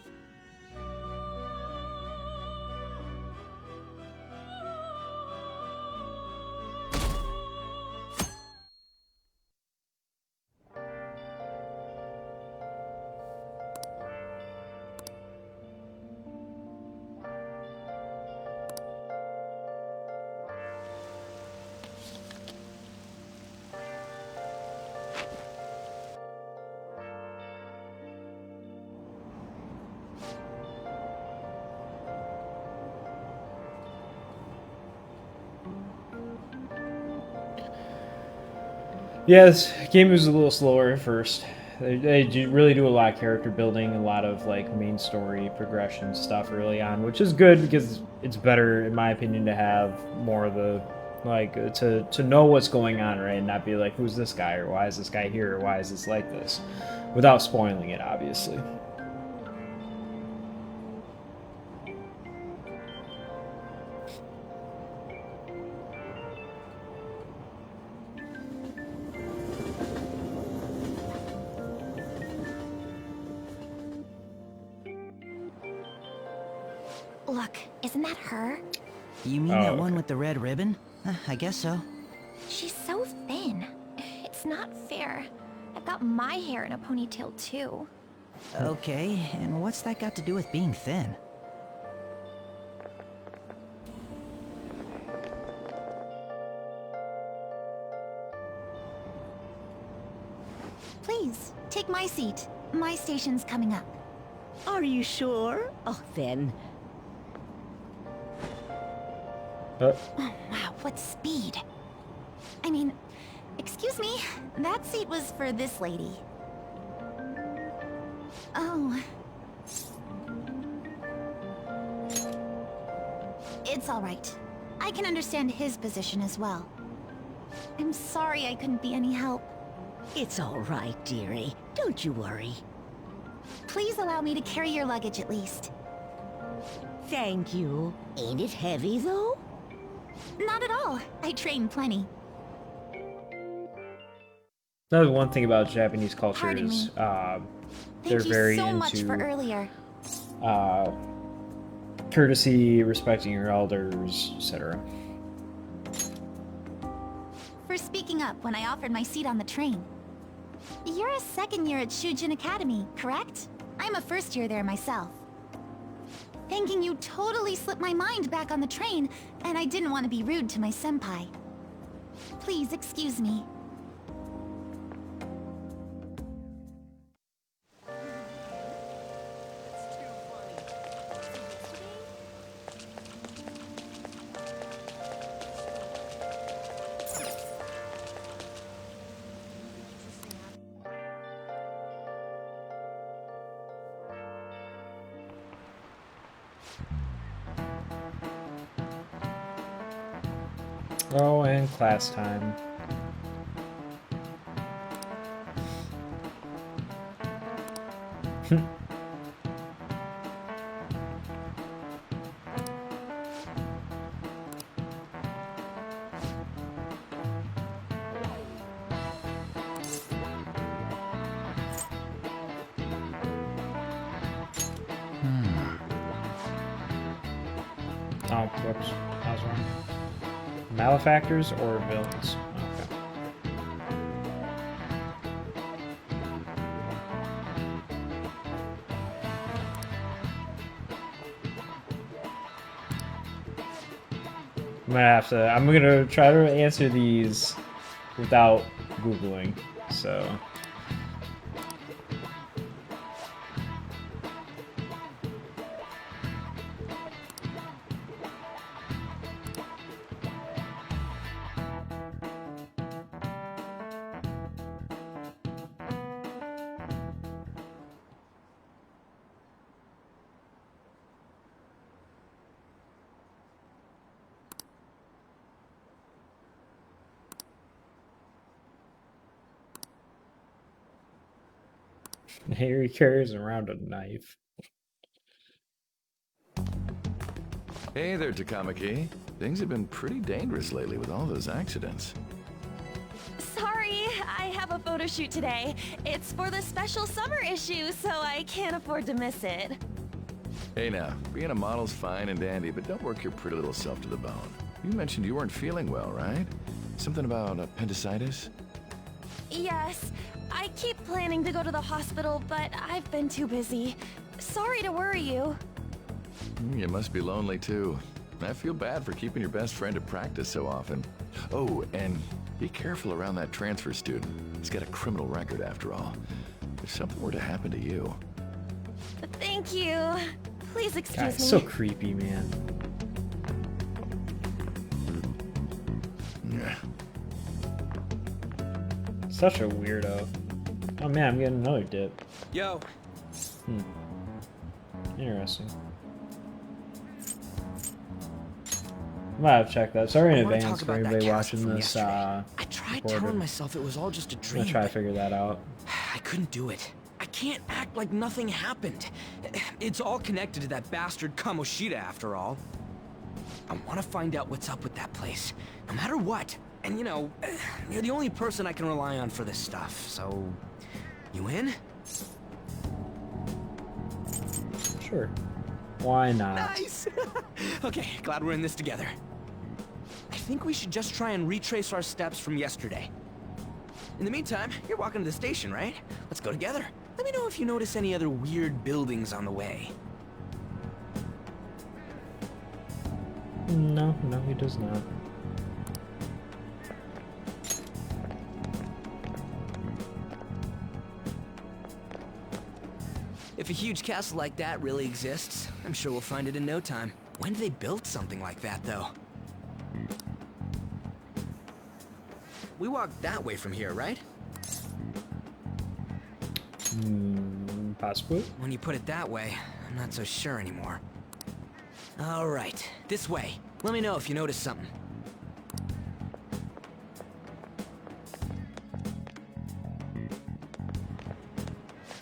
Yeah, this game was a little slower at first. They really do a lot of character building, a lot of like main story progression stuff early on, which is good because it's better, in my opinion, to have more of the like to know what's going on, right, and not be like, who's this guy, or why is this guy here, or why is this like this, without spoiling it, obviously. Look, isn't that her? You mean that one with the red ribbon? I guess so. She's so thin. It's not fair. I've got my hair in a ponytail too. Okay, and what's that got to do with being thin? Please, take my seat. My station's coming up. Are you sure? Oh, then. Oh, wow, what speed. I mean, excuse me, that seat was for this lady. Oh. It's all right. I can understand his position as well. I'm sorry I couldn't be any help. It's all right, dearie. Don't you worry. Please allow me to carry your luggage at least. Thank you. Ain't it heavy, though? Not at all. I train plenty. That was one thing about Japanese culture Pardon is me. they're Thank very you so into much for earlier. courtesy, respecting your elders, etc. For speaking up when I offered my seat on the train. You're a second year at Shujin Academy, correct? I'm a first year there myself. Thinking you totally slipped my mind back on the train, and I didn't want to be rude to my senpai. Please excuse me. Oh, and class time. Oh, whoops. I was wrong. Malefactors or villains? Okay. I'm gonna try to answer these without Googling, so. Harry carries around a knife. Hey there, Takamaki. Things have been pretty dangerous lately with all those accidents. Sorry, I have a photo shoot today. It's for the special summer issue, so I can't afford to miss it. Hey now, being a model's fine and dandy, but don't work your pretty little self to the bone. You mentioned you weren't feeling well, right? Something about appendicitis? Yes, I keep planning to go to the hospital, but I've been too busy. Sorry to worry you. You must be lonely too. I feel bad for keeping your best friend at practice so often. Oh, and be careful around that transfer student. He's got a criminal record after all. If something were to happen to you. Thank you. Please excuse me. So creepy, man. Yeah. Such a weirdo. Oh man, I'm getting another dip. Yo. Interesting. I might have checked that. Sorry in advance for anybody watching this. I tried telling myself it was all just a dream. I'm gonna try to figure that out. I couldn't do it. I can't act like nothing happened. It's all connected to that bastard Kamoshida, after all. I want to find out what's up with that place, no matter what. And you know, you're the only person I can rely on for this stuff, so... You in? Sure. Why not? Nice! Okay, glad we're in this together. I think we should just try and retrace our steps from yesterday. In the meantime, you're walking to the station, right? Let's go together. Let me know if you notice any other weird buildings on the way. No, he does not. If a huge castle like that really exists, I'm sure we'll find it in no time. When did they build something like that, though? We walked that way from here, right? Possibly. When you put it that way, I'm not so sure anymore. All right, this way. Let me know if you notice something.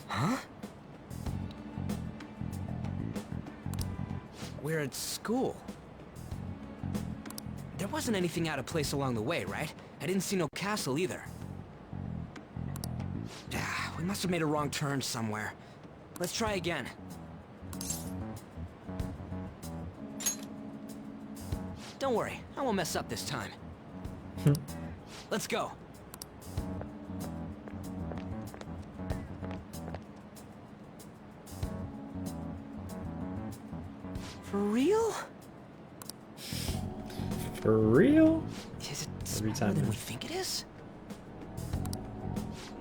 Huh? We're at school. There wasn't anything out of place along the way, right? I didn't see no castle either. We must have made a wrong turn somewhere. Let's try again. Don't worry, I won't mess up this time. Let's go. For real? For real? Is it smaller than we think it is?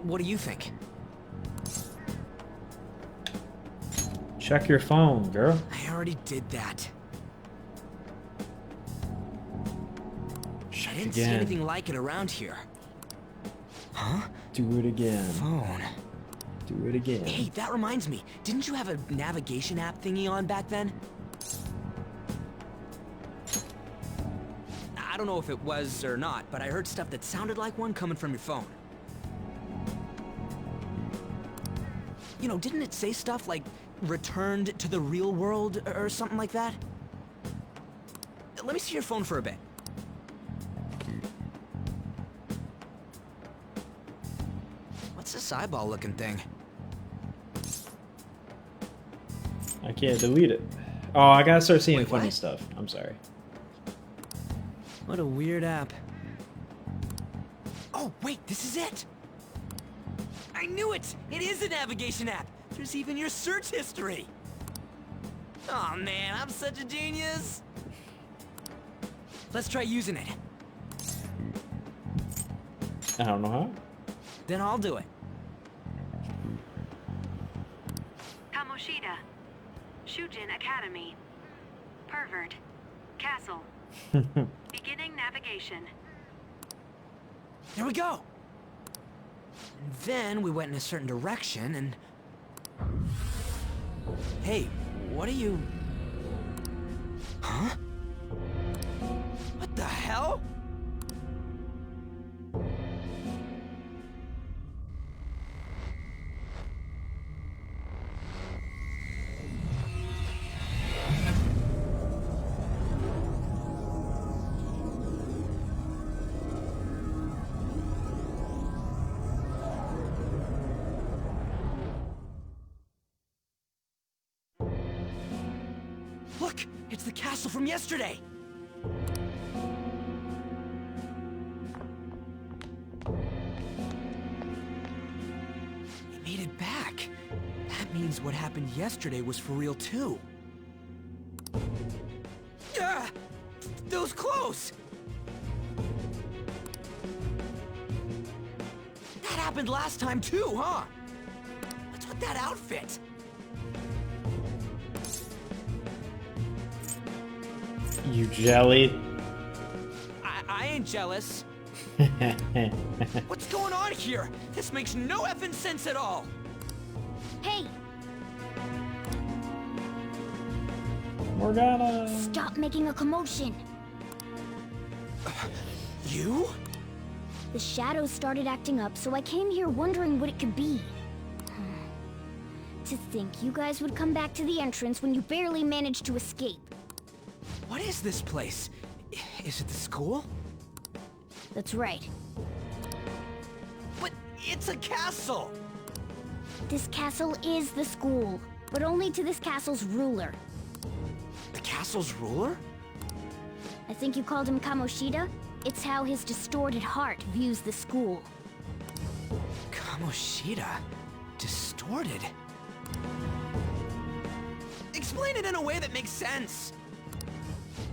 What do you think? Check your phone, girl. I already did that. I didn't see anything like it around here. Huh? Do it again. Phone. Do it again. Hey, that reminds me. Didn't you have a navigation app thingy on back then? I don't know if it was or not, but I heard stuff that sounded like one coming from your phone. You know, didn't it say stuff like, returned to the real world, or something like that? Let me see your phone for a bit. What's this eyeball-looking thing? I can't delete it. Oh, I gotta start seeing Wait, funny what? stuff. I'm sorry. What a weird app. Oh, wait, this is it! I knew it! It is a navigation app! There's even your search history! Oh man, I'm such a genius! Let's try using it. I don't know how. Then I'll do it. Kamoshida. Shujin Academy. Pervert. Castle. Beginning navigation. There we go! And then we went in a certain direction and... Hey, what are you... Huh? What the hell? Look! It's the castle from yesterday! We made it back. That means what happened yesterday was for real too. Ah! Those clothes! That happened last time too, huh? What's with that outfit? You jelly. I ain't jealous. What's going on here? This makes no effing sense at all. Hey! Morgana! Stop making a commotion! You? The shadows started acting up, so I came here wondering what it could be. To think you guys would come back to the entrance when you barely managed to escape. What is this place? Is it the school? That's right. But it's a castle! This castle is the school, but only to this castle's ruler. The castle's ruler? I think you called him Kamoshida? It's how his distorted heart views the school. Kamoshida? Distorted? Explain it in a way that makes sense!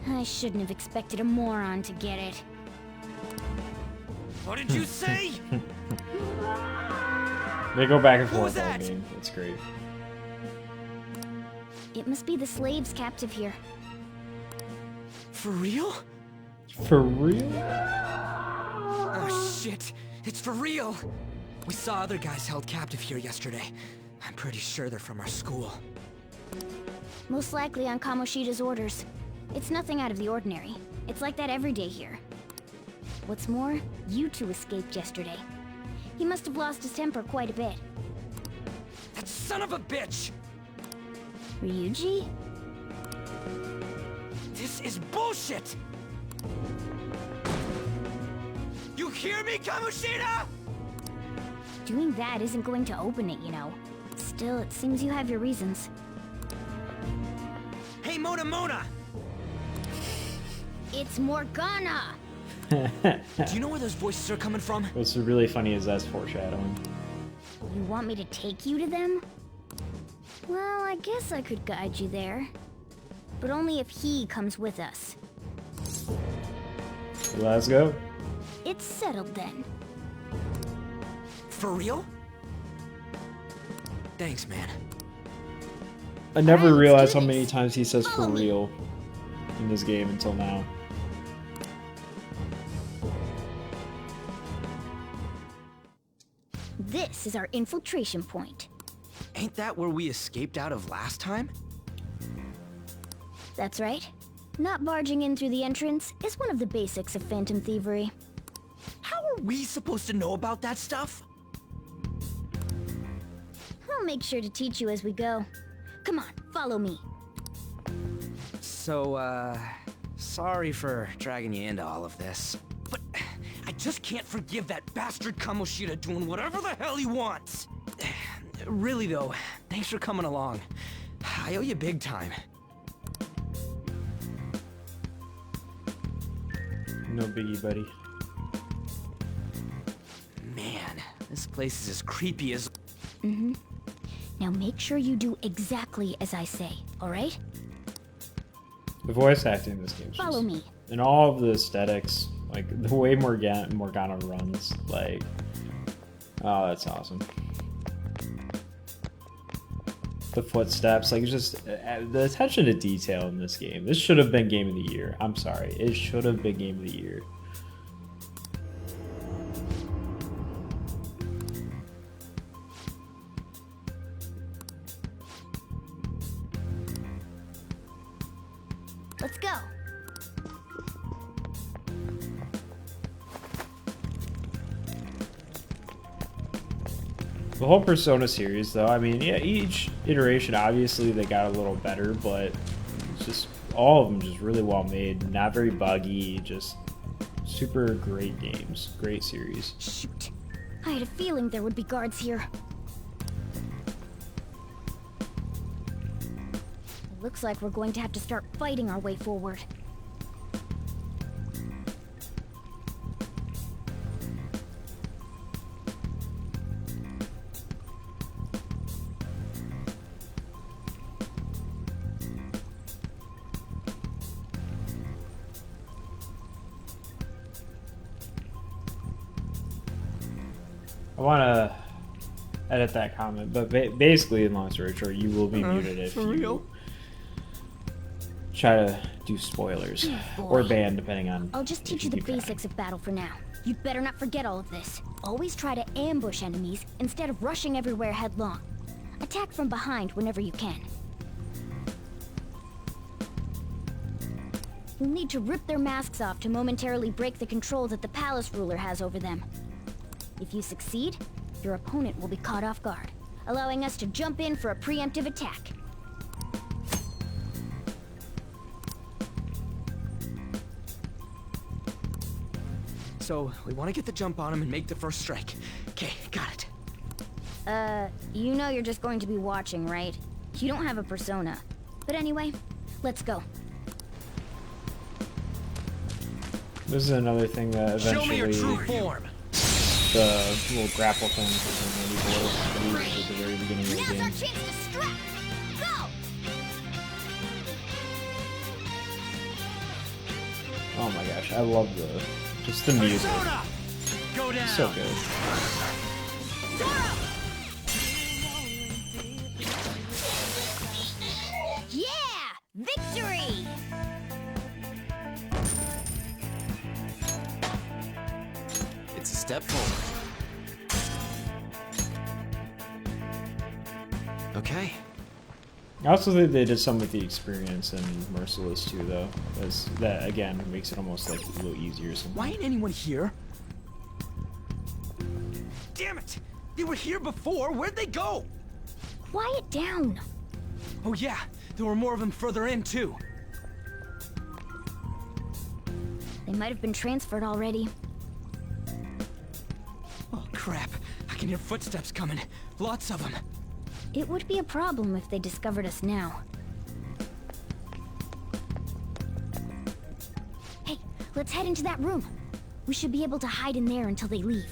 I shouldn't have expected a moron to get it. What did you say? They go back and Who was forth all that? game. It's great. It must be the slaves captive here. For real? For real? Oh shit, it's for real! We saw other guys held captive here yesterday. I'm pretty sure they're from our school. Most likely on Kamoshida's orders. It's nothing out of the ordinary. It's like that every day here. What's more, you two escaped yesterday. He must have lost his temper quite a bit. That son of a bitch! Ryuji? This is bullshit! You hear me, Kamoshida? Doing that isn't going to open it, you know. Still, it seems you have your reasons. Hey, Mona! It's Morgana! Do you know where those voices are coming from? What's really funny is that's foreshadowing. You want me to take you to them? Well, I guess I could guide you there. But only if he comes with us. Let's go. It's settled then. For real? Thanks, man. I never Alright, let's realized do how many this. times he says Follow for me. real in this game until now. This is our infiltration point. Ain't that where we escaped out of last time? That's right. Not barging in through the entrance is one of the basics of phantom thievery. How are we supposed to know about that stuff? I'll make sure to teach you as we go. Come on, follow me. So, sorry for dragging you into all of this. But I just can't forgive that bastard Kamoshida doing whatever the hell he wants. Really though, thanks for coming along. I owe you big time. No biggie, buddy. Man, this place is as creepy as... Mm-hmm. Now make sure you do exactly as I say, alright? The voice acting in this game is Follow me. And all of the aesthetics, like the way Morgana runs, like, oh, that's awesome. The footsteps, like, it's just the attention to detail in this game. This should have been Game of the Year. I'm sorry, it should have been Game of the Year. Let's go. The whole Persona series, though, I mean, yeah, each iteration, obviously, they got a little better, but it's just, all of them just really well made, not very buggy, just super great games, great series. Shoot. I had a feeling there would be guards here. It looks like we're going to have to start fighting our way forward. I want to edit that comment, but basically, in long story short, you will be muted if you try to do spoilers or ban, depending on. I'll just teach you the basics of battle for now. You'd better not forget all of this. Always try to ambush enemies instead of rushing everywhere headlong. Attack from behind whenever you can. You'll need to rip their masks off to momentarily break the control that the palace ruler has over them. If you succeed, your opponent will be caught off guard, allowing us to jump in for a preemptive attack. So, we want to get the jump on him and make the first strike. Okay, got it. You know you're just going to be watching, right? You don't have a persona. But anyway, let's go. This is another thing that eventually... Show me your true form! The little grapple thing from at the very beginning of the game. Now's our chance to strike! Go! Oh my gosh, I love just the music. Go down. So good. Yeah! Victory! It's a step forward. Okay. I also think they did some with the experience in Merciless too, though. As that again makes it almost like a little easier. Why ain't anyone here? Damn it! They were here before. Where'd they go? Quiet down. Oh yeah, there were more of them further in too. They might have been transferred already. Oh crap! I can hear footsteps coming. Lots of them. It would be a problem if they discovered us now. Hey, let's head into that room. We should be able to hide in there until they leave.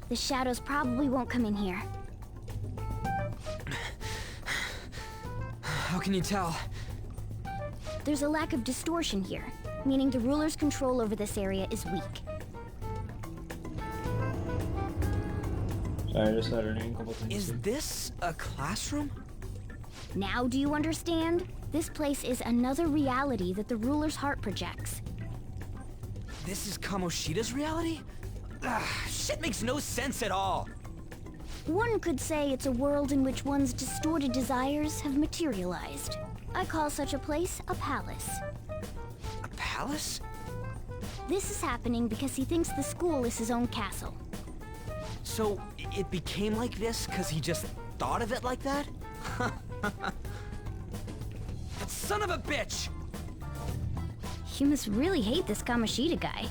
The shadows probably won't come in here. How can you tell? There's a lack of distortion here, meaning the ruler's control over this area is weak. Sorry, I just uttered a couple things. Is this a classroom? Now do you understand? This place is another reality that the ruler's heart projects. This is Kamoshida's reality? Shit makes no sense at all. One could say it's a world in which one's distorted desires have materialized. I call such a place a palace. A palace? This is happening because he thinks the school is his own castle. So, it became like this because he just thought of it like that? That son of a bitch! You must really hate this Kamoshida guy.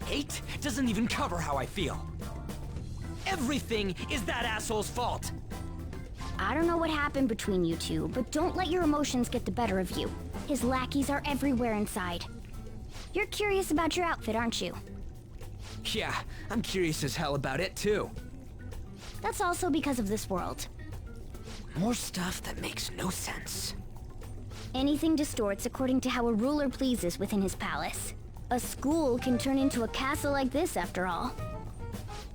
Hate doesn't even cover how I feel. Everything is that asshole's fault. I don't know what happened between you two, but don't let your emotions get the better of you. His lackeys are everywhere inside. You're curious about your outfit, aren't you? Yeah, I'm curious as hell about it too. That's also because of this world. More stuff that makes no sense. Anything distorts according to how a ruler pleases within his palace. A school can turn into a castle like this, after all.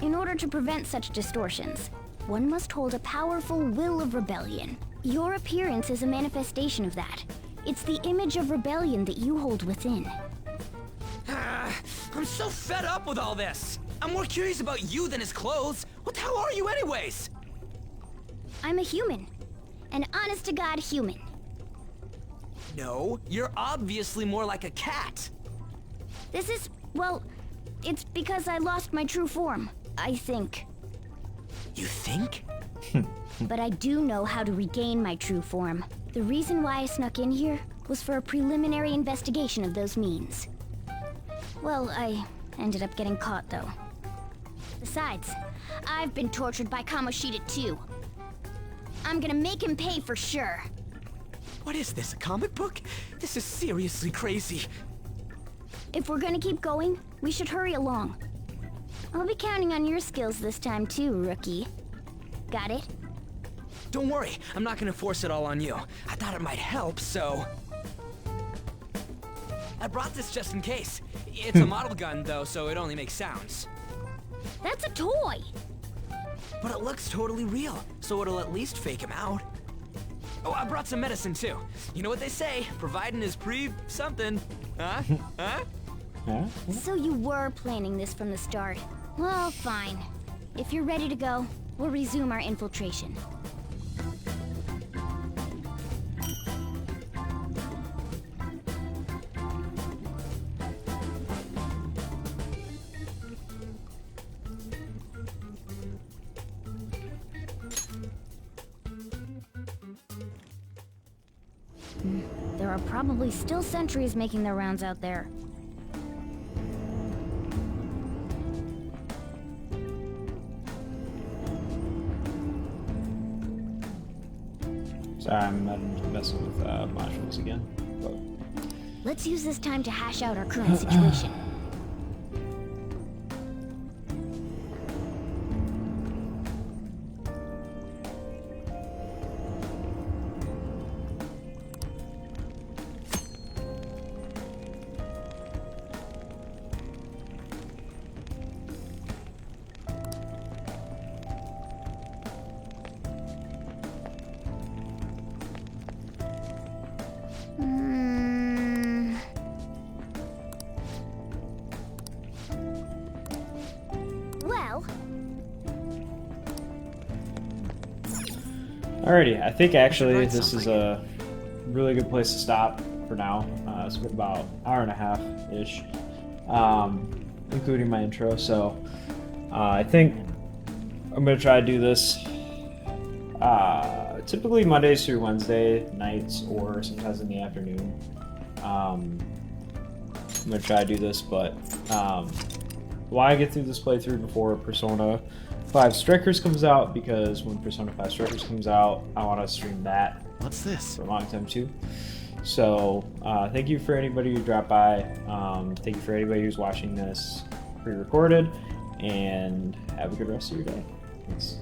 In order to prevent such distortions, one must hold a powerful will of rebellion. Your appearance is a manifestation of that. It's the image of rebellion that you hold within. I'm so fed up with all this! I'm more curious about you than his clothes! What the hell are you anyways? I'm a human. An honest-to-God human. No, you're obviously more like a cat. This is, well, it's because I lost my true form, I think. You think? But I do know how to regain my true form. The reason why I snuck in here was for a preliminary investigation of those means. Well, I ended up getting caught, though. Besides, I've been tortured by Kamoshida, too. I'm gonna make him pay for sure. What is this, a comic book? This is seriously crazy. If we're gonna keep going, we should hurry along. I'll be counting on your skills this time, too, rookie. Got it? Don't worry, I'm not gonna force it all on you. I thought it might help, so... I brought this just in case. It's a model gun, though, so it only makes sounds. That's a toy! But it looks totally real, so it'll at least fake him out. Oh, I brought some medicine, too. You know what they say, providing is something. Huh? Huh? Huh? So you were planning this from the start. Well, fine. If you're ready to go, we'll resume our infiltration. There are probably still sentries making their rounds out there. Sorry, I'm messing with modules again. But... Let's use this time to hash out our current situation. Well... Alrighty, I think actually this is a really good place to stop for now. It's been about an hour and a half-ish, including my intro, so I think I'm going to try to do this typically Mondays through Wednesday nights or sometimes in the afternoon. I'm going to try to do this, but why get through this playthrough before Persona 5 Strikers comes out? Because when Persona 5 Strikers comes out, I want to stream that. What's this? For a long time too. So thank you for anybody who dropped by. Thank you for anybody who's watching this pre-recorded, and have a good rest of your day. Thanks.